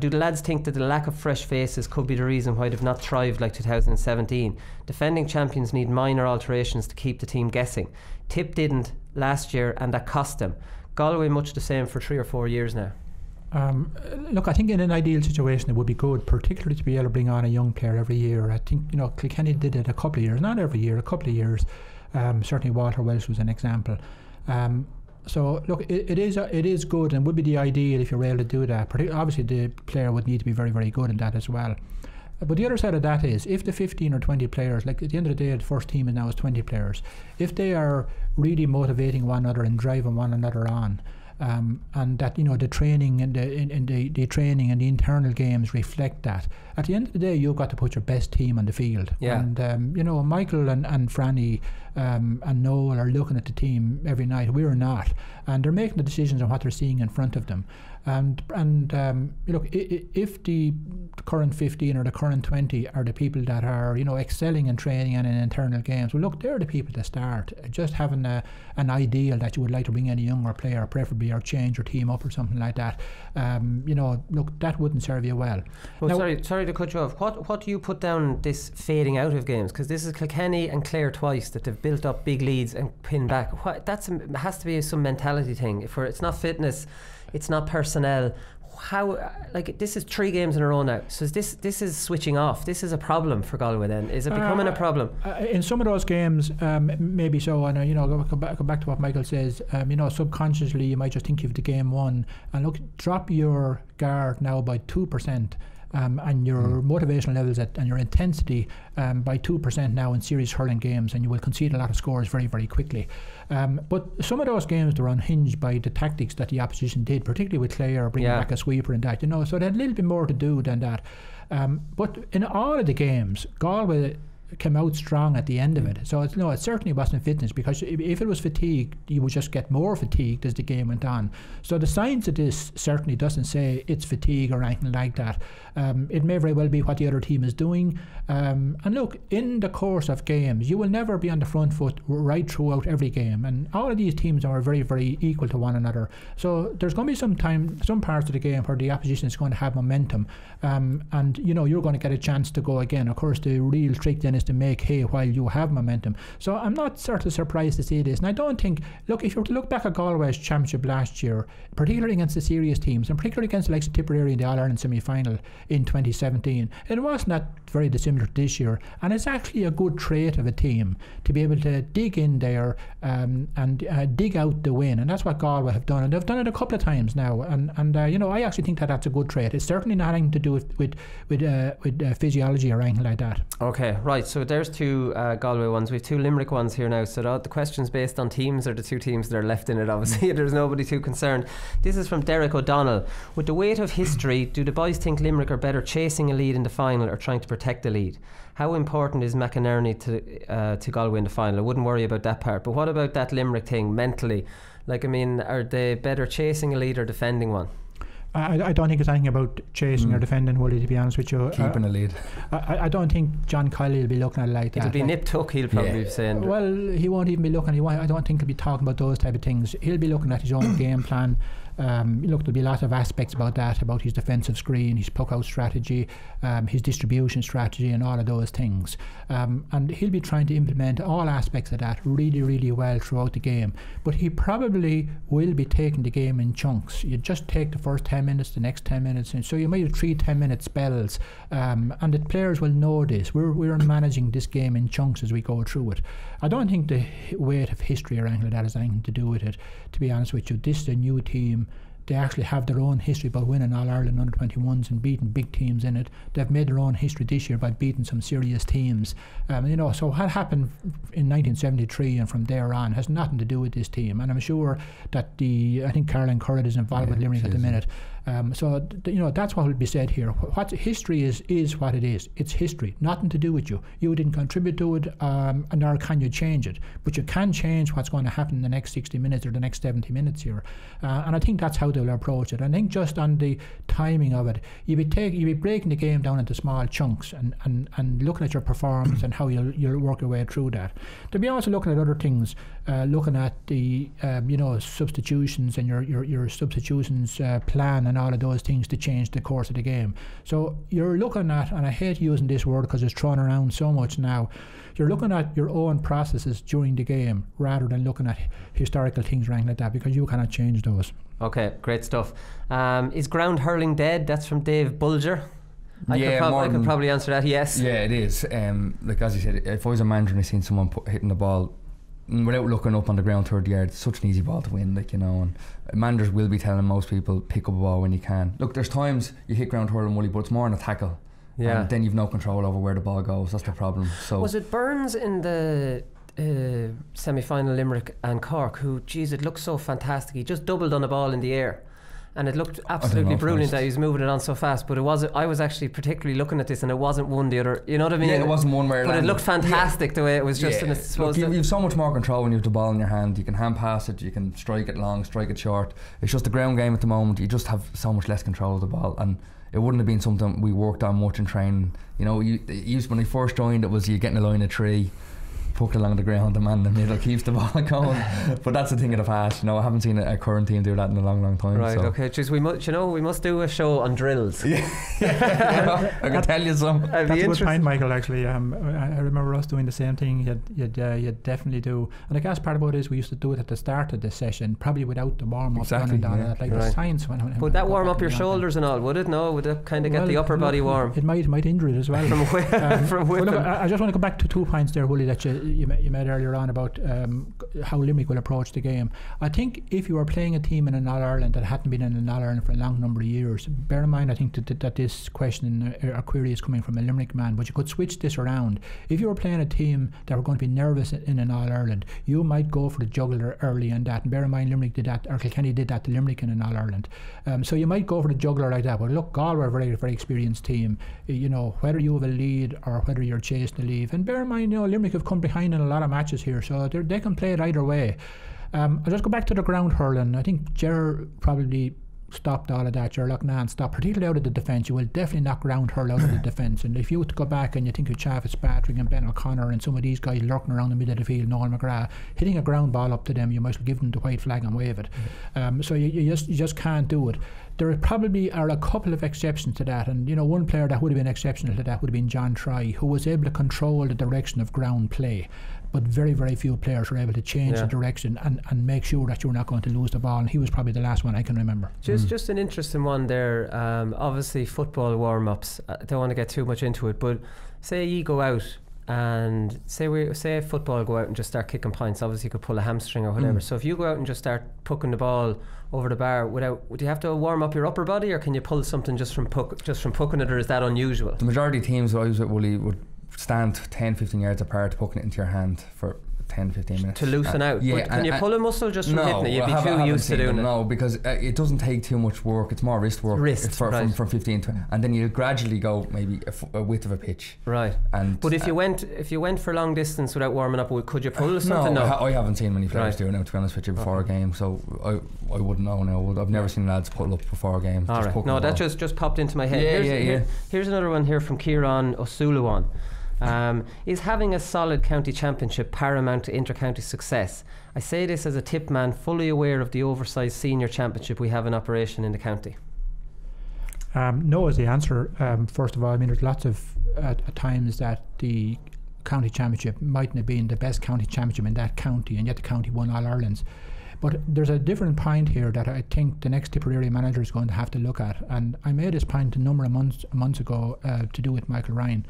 Do the lads think that the lack of fresh faces could be the reason why they've not thrived like 2017? Defending champions need minor alterations to keep the team guessing. Tip didn't last year, and that cost them. Galway much the same for 3 or 4 years now. Look, I think in an ideal situation it would be good, particularly to be able to bring on a young player every year. I think, you know, Kilkenny did it a couple of years, not every year, a couple of years. Certainly Walter Welsh was an example. So look, it is good, and would be the ideal if you're able to do that. Obviously the player would need to be very, very good in that as well. But the other side of that is, if the 15 or 20 players, like at the end of the day, the first team is now is 20 players, if they are really motivating one another and driving one another on, and that, you know, the training and the training and the internal games reflect that. At the end of the day, you've got to put your best team on the field. Yeah. And you know, Michael and Franny and Noel are looking at the team every night. We're not, and they're making the decisions on what they're seeing in front of them. And look, if the current 15 or the current 20 are the people that are, you know, excelling in training and in internal games, well, look, they're the people to start. Just having an ideal that you would like to bring in a younger player, preferably, or change your team up or something like that, you know, look, that wouldn't serve you well. Well, now, sorry to cut you off. What do you put down this fading out of games? Because this is Kilkenny and Clare twice that they've built up big leads and pinned back. Has to be some mentality thing. It's not fitness, it's not personnel. How, like, this is 3 games in a row now, so this is switching off. This is a problem for Galway then. Is it becoming a problem? In some of those games, maybe so, and you know, go back to what Michael says, you know, subconsciously you might just think of the game won, and look, drop your guard now by 2%. And your motivational levels and your intensity by 2% now in serious hurling games, and you will concede a lot of scores very, very quickly. But some of those games were unhinged by the tactics that the opposition did, particularly with Clare bringing back a sweeper and that, you know, so they had a little bit more to do than that. But in all of the games, Galway came out strong at the end of it. So it's, no, it certainly wasn't fitness, because if it was fatigue, you would just get more fatigued as the game went on. So the science of this certainly doesn't say it's fatigue or anything like that. It may very well be what the other team is doing. And look, in the course of games, you will never be on the front foot right throughout every game, and all of these teams are very, very equal to one another. So there's going to be some parts of the game where the opposition is going to have momentum, and you know, you're going to get a chance to go again. Of course, the real trick then is to make hay while you have momentum. So I'm not sort of surprised to see this, and I don't think, look, if you were to look back at Galway's championship last year, particularly against the serious teams, and particularly against the likes of Tipperary in the All-Ireland semi-final in 2017, it wasn't that very dissimilar to this year, and it's actually a good trait of a team to be able to dig in there and dig out the win, and that's what Galway have done, and they've done it a couple of times now, and you know, I actually think that that's a good trait. It's certainly nothing to do with physiology or anything like that. Okay, right, so there's 2 Galway ones. We have 2 Limerick ones here now, so the question's based on teams, or the 2 teams that are left in it, obviously. There's nobody too concerned. This is from Derek O'Donnell. With the weight of history, do the boys think Limerick are better chasing a lead in the final or trying to protect the lead? How important is McInerney to Galway in the final? I wouldn't worry about that part, but what about that Limerick thing mentally? Like, I mean, are they better chasing a lead or defending one? I don't think it's anything about chasing or defending, Willie, to be honest with you. Keeping a lead. I don't think John Kiley will be looking at it like that. It'll be nip-tuck, he'll probably be saying. Well, he won't even be looking. I don't think he'll be talking about those type of things. He'll be looking at his own game plan. Look, there'll be lots of aspects about that, about his defensive screen, his puck-out strategy, his distribution strategy, and all of those things. And he'll be trying to implement all aspects of that really, really well throughout the game. But he probably will be taking the game in chunks. You just take the first 10 minutes, the next 10 minutes, and so you might have 3 10-minute spells. And the players will know this. We're managing this game in chunks as we go through it. I don't think the weight of history or anything like that has anything to do with it, to be honest with you. This is a new team. They actually have their own history about winning All-Ireland under-21s and beating big teams in it. They've made their own history this year by beating some serious teams. You know, so what happened in 1973 and from there on has nothing to do with this team. And I'm sure that I think Caroline Curran is involved with Limerick at the minute. So you know, that's what will be said here. What history is what it is. It's history, nothing to do with you. You didn't contribute to it, nor can you change it. But you can change what's going to happen in the next 60 minutes or the next 70 minutes here. And I think that's how they'll approach it. I think just on the timing of it, you'll be breaking the game down into small chunks and looking at your performance and how you'll work your way through that. They'll be also looking at other things, looking at the you know, substitutions and your substitutions plan and all of those things to change the course of the game. So you're looking at, and I hate using this word because it's thrown around so much now, you're looking at your own processes during the game rather than looking at historical things or anything like that, because you cannot change those. Okay, great stuff. Is ground hurling dead? That's from Dave Bulger. I could probably answer that, yes. Yeah, it is. Like as you said, if I was a manager and I seen someone hitting the ball without looking up on the ground 30 yards, it's such an easy ball to win, like, you know, and managers will be telling most people pick up a ball when you can. Look, there's times you hit ground hurling, Wooly, but it's more on a tackle. And then you've no control over where the ball goes. That's the problem. So was it Burns in the semi-final, Limerick and Cork, who, geez, it looked so fantastic. He just doubled on the ball in the air. And it looked absolutely brilliant that he was moving it on so fast. But I was actually particularly looking at this, and it wasn't one the other. You know what I mean? Yeah, it wasn't one where. But it looked fantastic the way it was just. Yeah. Look, you have so much more control when you have the ball in your hand. You can hand pass it. You can strike it long, strike it short. It's just the ground game at the moment. You just have so much less control of the ball, and it wouldn't have been something we worked on much in training. You know, when I first joined, it was you getting a line of 3. Puck along the ground, the man in the middle keeps the ball going. But that's a thing of the past. You know, I haven't seen a current team do that in a long time. Right. So. Okay. Just we must do a show on drills. Yeah. I can tell you some. That's a good point, Michael. Actually, I remember us doing the same thing. You'd definitely do. And the best part about it is we used to do it at the start of the session, probably without the warm up. Exactly. The science. Would that warm up your shoulders and all? Would it? No. Would it kind of get the upper body warm? It might injure it as well. From whipping. Look, I just want to go back to 2 points there, Willie, that you made earlier on about how Limerick will approach the game. I think if you were playing a team in an All-Ireland that hadn't been in an All-Ireland for a long number of years, bear in mind I think that this question or query is coming from a Limerick man, but you could switch this around. If you were playing a team that were going to be nervous in an All-Ireland, you might go for the juggler early in that, and bear in mind Limerick did that, or Kilkenny did that to Limerick in an All-Ireland. So you might go for the juggler like that, but look, Galway are a very, very experienced team. You know, whether you have a lead or whether you're chasing the lead, and bear in mind, you know, Limerick have come behind in a lot of matches here, so they can play it either way. I'll just go back to the ground hurling. I think Ger probably stopped all of that. Ger Loughnane stopped, particularly out of the defence. You will definitely knock ground hurl out of the defence. And if you were to go back and you think of Chavis Patrick and Ben O'Connor and some of these guys lurking around the middle of the field, Noel McGrath, hitting a ground ball up to them, you might as well give them the white flag and wave it. So you just can't do it. There probably are a couple of exceptions to that, and you know, one player that would have been exceptional to that would have been John Try, who was able to control the direction of ground play, but very, very few players were able to change the direction and make sure that you're not going to lose the ball, and he was probably the last one I can remember. Just an interesting one there. Obviously football warm-ups, I don't want to get too much into it, but say you go out and say football go out and just start kicking points. Obviously you could pull a hamstring or whatever, so if you go out and just start pucking the ball over the bar would you have to warm up your upper body, or can you pull something just from pucking it, or is that unusual? The majority of teams that I was at would stand 10-15 yards apart, pucking it into your hand for 10-15 minutes to loosen out. Yeah, but can you pull a muscle just from hitting it? You'd be too used to doing it. No, because it doesn't take too much work. It's more wrist work. From 15 to, and then you gradually go maybe a width of a pitch. Right. But if you went for long distance without warming up, could you pull something? No, I haven't seen many players doing it, to be honest with you, before a game. So I wouldn't know now. I've never seen lads pull up before a game. All right. No, that just popped into my head. Here's another one here from Kieran O'Sullivan. Is having a solid county championship paramount to inter-county success? I say this as a tip man, fully aware of the oversized senior championship we have in operation in the county. No is the answer. First of all, I mean, there's lots of times that the county championship mightn't have been the best county championship in that county, and yet the county won All Irelands. But there's a different point here that I think the next Tipperary manager is going to have to look at, and I made this point a number of months ago to do with Michael Ryan.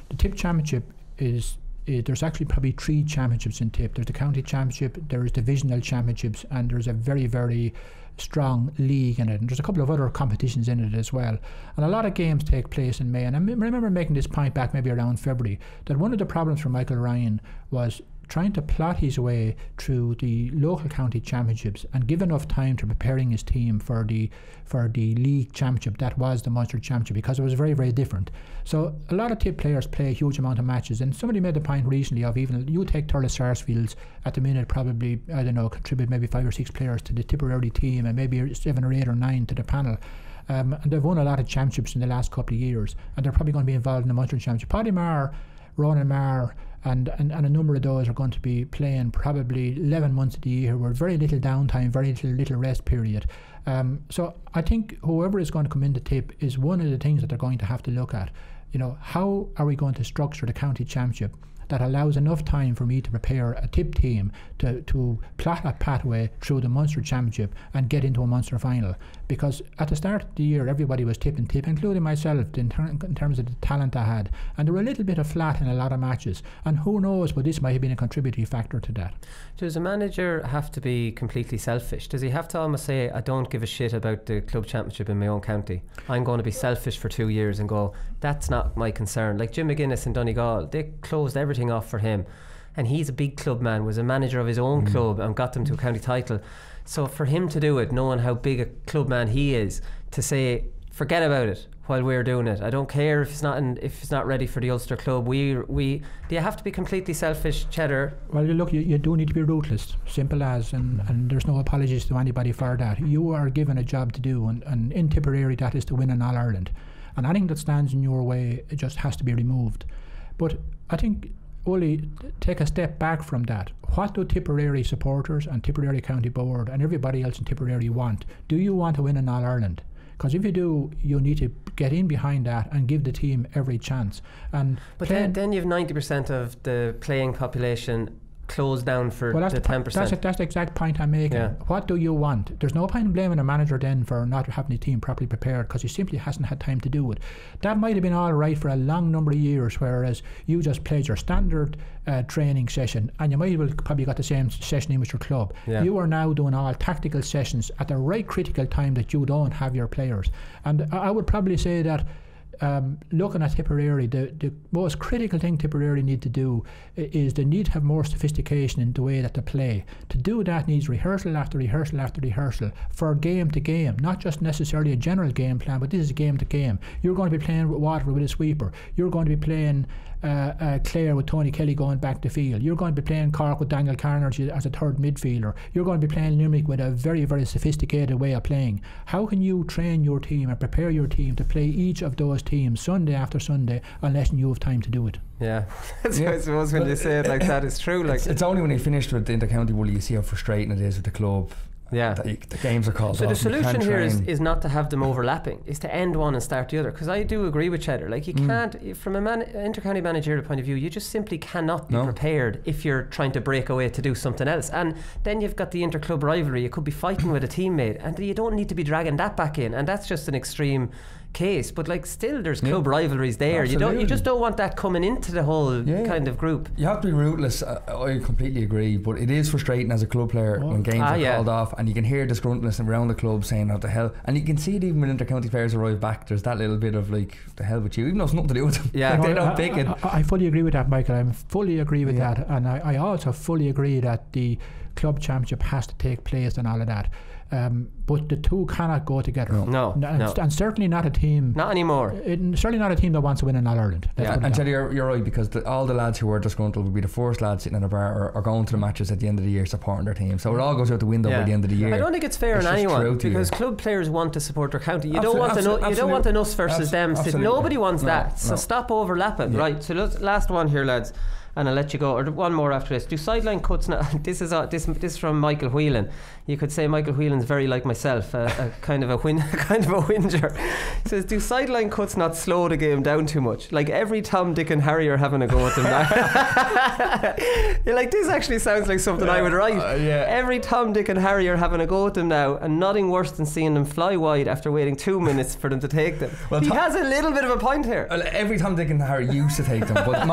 The Tip Championship is there's actually probably 3 championships in Tip. There's the county championship, there's divisional championships, and there's a very, very strong league in it, and there's a couple of other competitions in it as well. And a lot of games take place in May, and I remember making this point back maybe around February, that one of the problems for Michael Ryan was trying to plot his way through the local county championships and give enough time to preparing his team for the league championship that was the Munster Championship, because it was very, very different. So a lot of Tip players play a huge amount of matches, and somebody made the point recently of, even you take Thurles Sarsfields at the minute, probably, I don't know, contribute maybe 5 or 6 players to the Tipperary team and maybe 7 or 8 or 9 to the panel. And they've won a lot of championships in the last couple of years, and they're probably going to be involved in the Munster Championship. Paddy Marr, Ronan Marr, and a number of those are going to be playing probably 11 months of the year with very little downtime, very little rest period. So I think whoever is going to come into Tip is one of the things that they're going to have to look at. You know, how are we going to structure the county championship that allows enough time for me to prepare a tip team to plot a pathway through the Munster Championship and get into a Munster final. Because at the start of the year, everybody was tip, including myself, in terms of the talent I had. And there were a little bit of flat in a lot of matches. And who knows, but this might have been a contributory factor to that. Does a manager have to be completely selfish? Does he have to almost say, I don't give a shit about the club championship in my own county? I'm going to be selfish for 2 years and go, that's not my concern. Like Jim McGuinness in Donegal, they closed everything off for him. And he's a big club man, was a manager of his own club and got them to a county title. So for him to do it, knowing how big a club man he is, to say, forget about it while we're doing it. I don't care if it's not ready for the Ulster club. Do you have to be completely selfish, Cheddar? Well, look, you do need to be ruthless, simple as, and there's no apologies to anybody for that. You are given a job to do, and in Tipperary that is to win an All-Ireland. And anything that stands in your way, it just has to be removed. But I think, Ollie, take a step back from that. What do Tipperary supporters and Tipperary County Board and everybody else in Tipperary want? Do you want to win an All-Ireland? Because if you do, you need to get in behind that and give the team every chance. But then you have 90% of the playing population closed down for the 10%. That's the exact point I'm making. Yeah. What do you want? There's no point in blaming a manager then for not having the team properly prepared, because he simply hasn't had time to do it. That might have been all right for a long number of years, whereas you just played your standard training session, and you might have well probably got the same session in with your club. Yeah. You are now doing all tactical sessions at the right critical time that you don't have your players. And I would probably say that looking at Tipperary, the most critical thing Tipperary need to do is they need to have more sophistication in the way that they play. To do that needs rehearsal after rehearsal after rehearsal for game to game, not just necessarily a general game plan, but this is game to game. You're going to be playing with Waterford with a sweeper. You're going to be playing Clare with Tony Kelly going back to field. You're going to be playing Cork with Daniel Carnage as a third midfielder. You're going to be playing Limerick with a very, very sophisticated way of playing. How can you train your team and prepare your team to play each of those teams Sunday after Sunday unless you have time to do it? Yeah, I suppose when you say it like that, it's true. Like it's only when you finished with the inter-county Woolly you see how frustrating it is with the club. Yeah, the games are called. So the solution here is not to have them overlapping, is to end one and start the other. Because I do agree with Cheddar. Like you can't, from an inter-county managerial point of view, you just simply cannot be prepared if you're trying to break away to do something else. And then you've got the inter-club rivalry. You could be fighting with a teammate, and you don't need to be dragging that back in. And that's just an extreme case, but like still there's club rivalries there. Absolutely. You just don't want that coming into the whole kind of group. You have to be ruthless. I completely agree, but it is frustrating as a club player when games are called off, and you can hear disgruntledness around the club saying what the hell, and you can see it even when inter-county players arrive back. There's that little bit of like, the hell with you, even though it's nothing to do with them. Yeah, they don't pick it. I fully agree with that, Michael. I fully agree with that, and I also fully agree that the club championship has to take place and all of that. But the two cannot go together. No. And certainly not a team. Not anymore. Certainly not a team that wants to win in All-Ireland. And Teddy, you're right, because all the lads who are disgruntled will be the first lads sitting in a bar or going to the matches at the end of the year supporting their team. So it all goes out the window by the end of the year. I don't think it's fair on anyone, because club players want to support their county. You don't want an us versus them. Nobody wants that. So stop overlapping. Yeah. Right. So last one here, lads. And I'll let you go, or one more after this. Do sideline cuts now? This is from Michael Whelan. You could say Michael Whelan's very like myself, a kind of a whinger. He says, do sideline cuts not slow the game down too much? Like every Tom, Dick and Harry are having a go at them now. You're like, this actually sounds like something I would write. Every Tom, Dick and Harry are having a go at them now, and nothing worse than seeing them fly wide after waiting 2 minutes for them to take them. Well, he has a little bit of a point here. Well, every Tom, Dick and Harry used to take them, but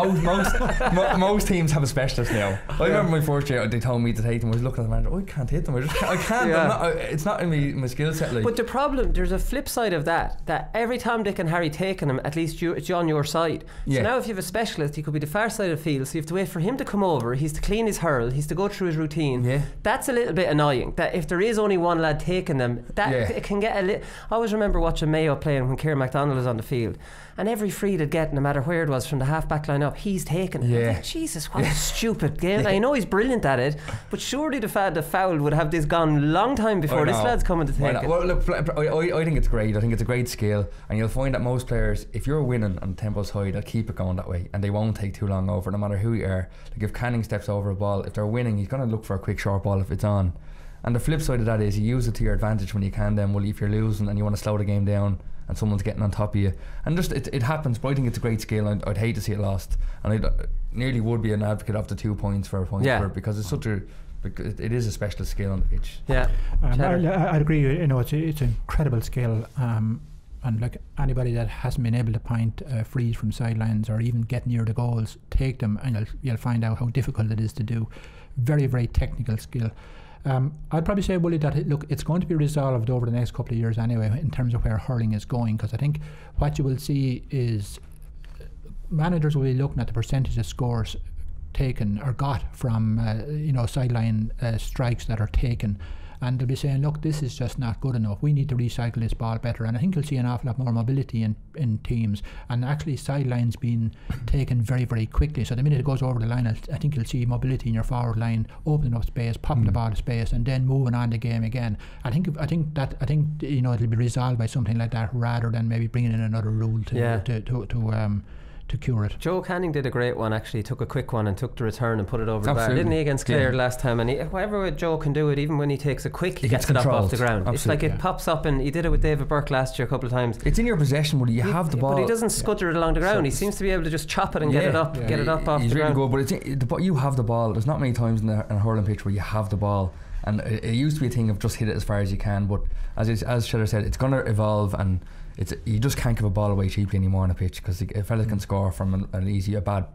most teams have a specialist now. I remember my first year they told me to take them. I was looking at the manager, I can't hit them. I can't. It's not in my skill set. Like. But the problem, there's a flip side of that every Tom, Dick and Harry taking them, at least it's on your side. So now if you have a specialist, he could be the far side of the field, so you have to wait for him to come over. He's to clean his hurl, he's to go through his routine. That's a little bit annoying, that if there is only one lad taking them, it can get a little. I always remember watching Mayo playing when Kieran MacDonald was on the field, and every free they'd get, no matter where it was, from the half back line up, he's taken it. Like, Jesus, what a stupid game. I know he's brilliant at it, but surely the foul would have this gone a long time before this lad's coming to take it. Well, look, I think it's great. I think it's a great skill, and you'll find that most players, if you're winning and the tempo's high, they'll keep it going that way, and they won't take too long over, no matter who you are. Like if Canning steps over a ball, if they're winning, he's going to look for a quick short ball if it's on. And the flip side of that is you use it to your advantage when you can. Then, well, if you're losing and you want to slow the game down and someone's getting on top of you, and just it happens. But I think it's a great skill. And I'd hate to see it lost. And I nearly would be an advocate of the 2 points for a point for it, because it's such a it is a specialist skill on the pitch. Yeah, I agree. You know, it's an incredible skill. And like anybody that hasn't been able to point frees from sidelines or even get near the goals, take them, and you'll find out how difficult it is to do. Very, very technical skill. I'd probably say, Willie, that it's going to be resolved over the next couple of years anyway in terms of where hurling is going, because I think what you will see is managers will be looking at the percentage of scores taken or got from sideline strikes that are taken, and they'll be saying, look, this is just not good enough. We need to recycle this ball better. And I think you'll see an awful lot more mobility in teams, and actually sidelines being taken very, very quickly. So the minute it goes over the line, I think you'll see mobility in your forward line, opening up space, popping the ball to space, and then moving on the game again. I think it'll be resolved by something like that, rather than maybe bringing in another rule to cure it. Joe Canning did a great one, actually. He took a quick one and took the return and put it over the bar, didn't he, against Clare last time? And whatever Joe can do it, even when he takes a quick, he gets it up off the ground. Absolutely. It's like it pops up, and he did it with David Burke last year a couple of times. It's in your possession when you have the ball, but he doesn't scudger it along the ground. He seems to be able to just chop it and get it up off the ground. He's really good, but you have the ball. There's not many times in a hurling pitch where you have the ball, and it used to be a thing of just hit it as far as you can, but as Cheddar said, it's going to evolve, and you just can't give a ball away cheaply anymore on a pitch, because a fella can score from a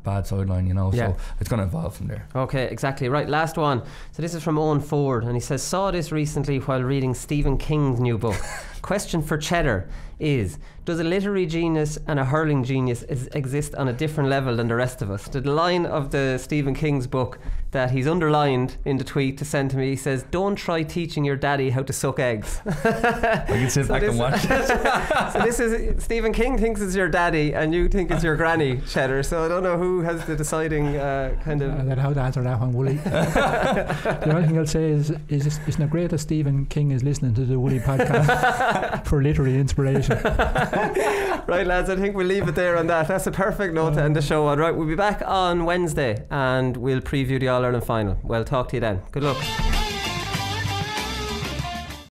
bad sideline, so it's going to evolve from there. Okay, exactly. Right, last one. So this is from Owen Ford, and he says, saw this recently while reading Stephen King's new book. Question for Cheddar is, does a literary genius and a hurling genius exist on a different level than the rest of us? The line of the Stephen King's book that he's underlined in the tweet to send to me, he says, don't try teaching your daddy how to suck eggs. I can sit back and watch. So this is, Stephen King thinks it's your daddy and you think it's your granny, Cheddar, so I don't know who has the deciding kind of... I don't know how to answer that one, Wooly. The only thing I'll say is isn't it great that Stephen King is listening to the Wooly podcast for literary inspiration. Right, lads, I think we'll leave it there on that. That's a perfect note to end the show on. Right, we'll be back on Wednesday and we'll preview the All-Ireland final. Well, talk to you then. Good luck.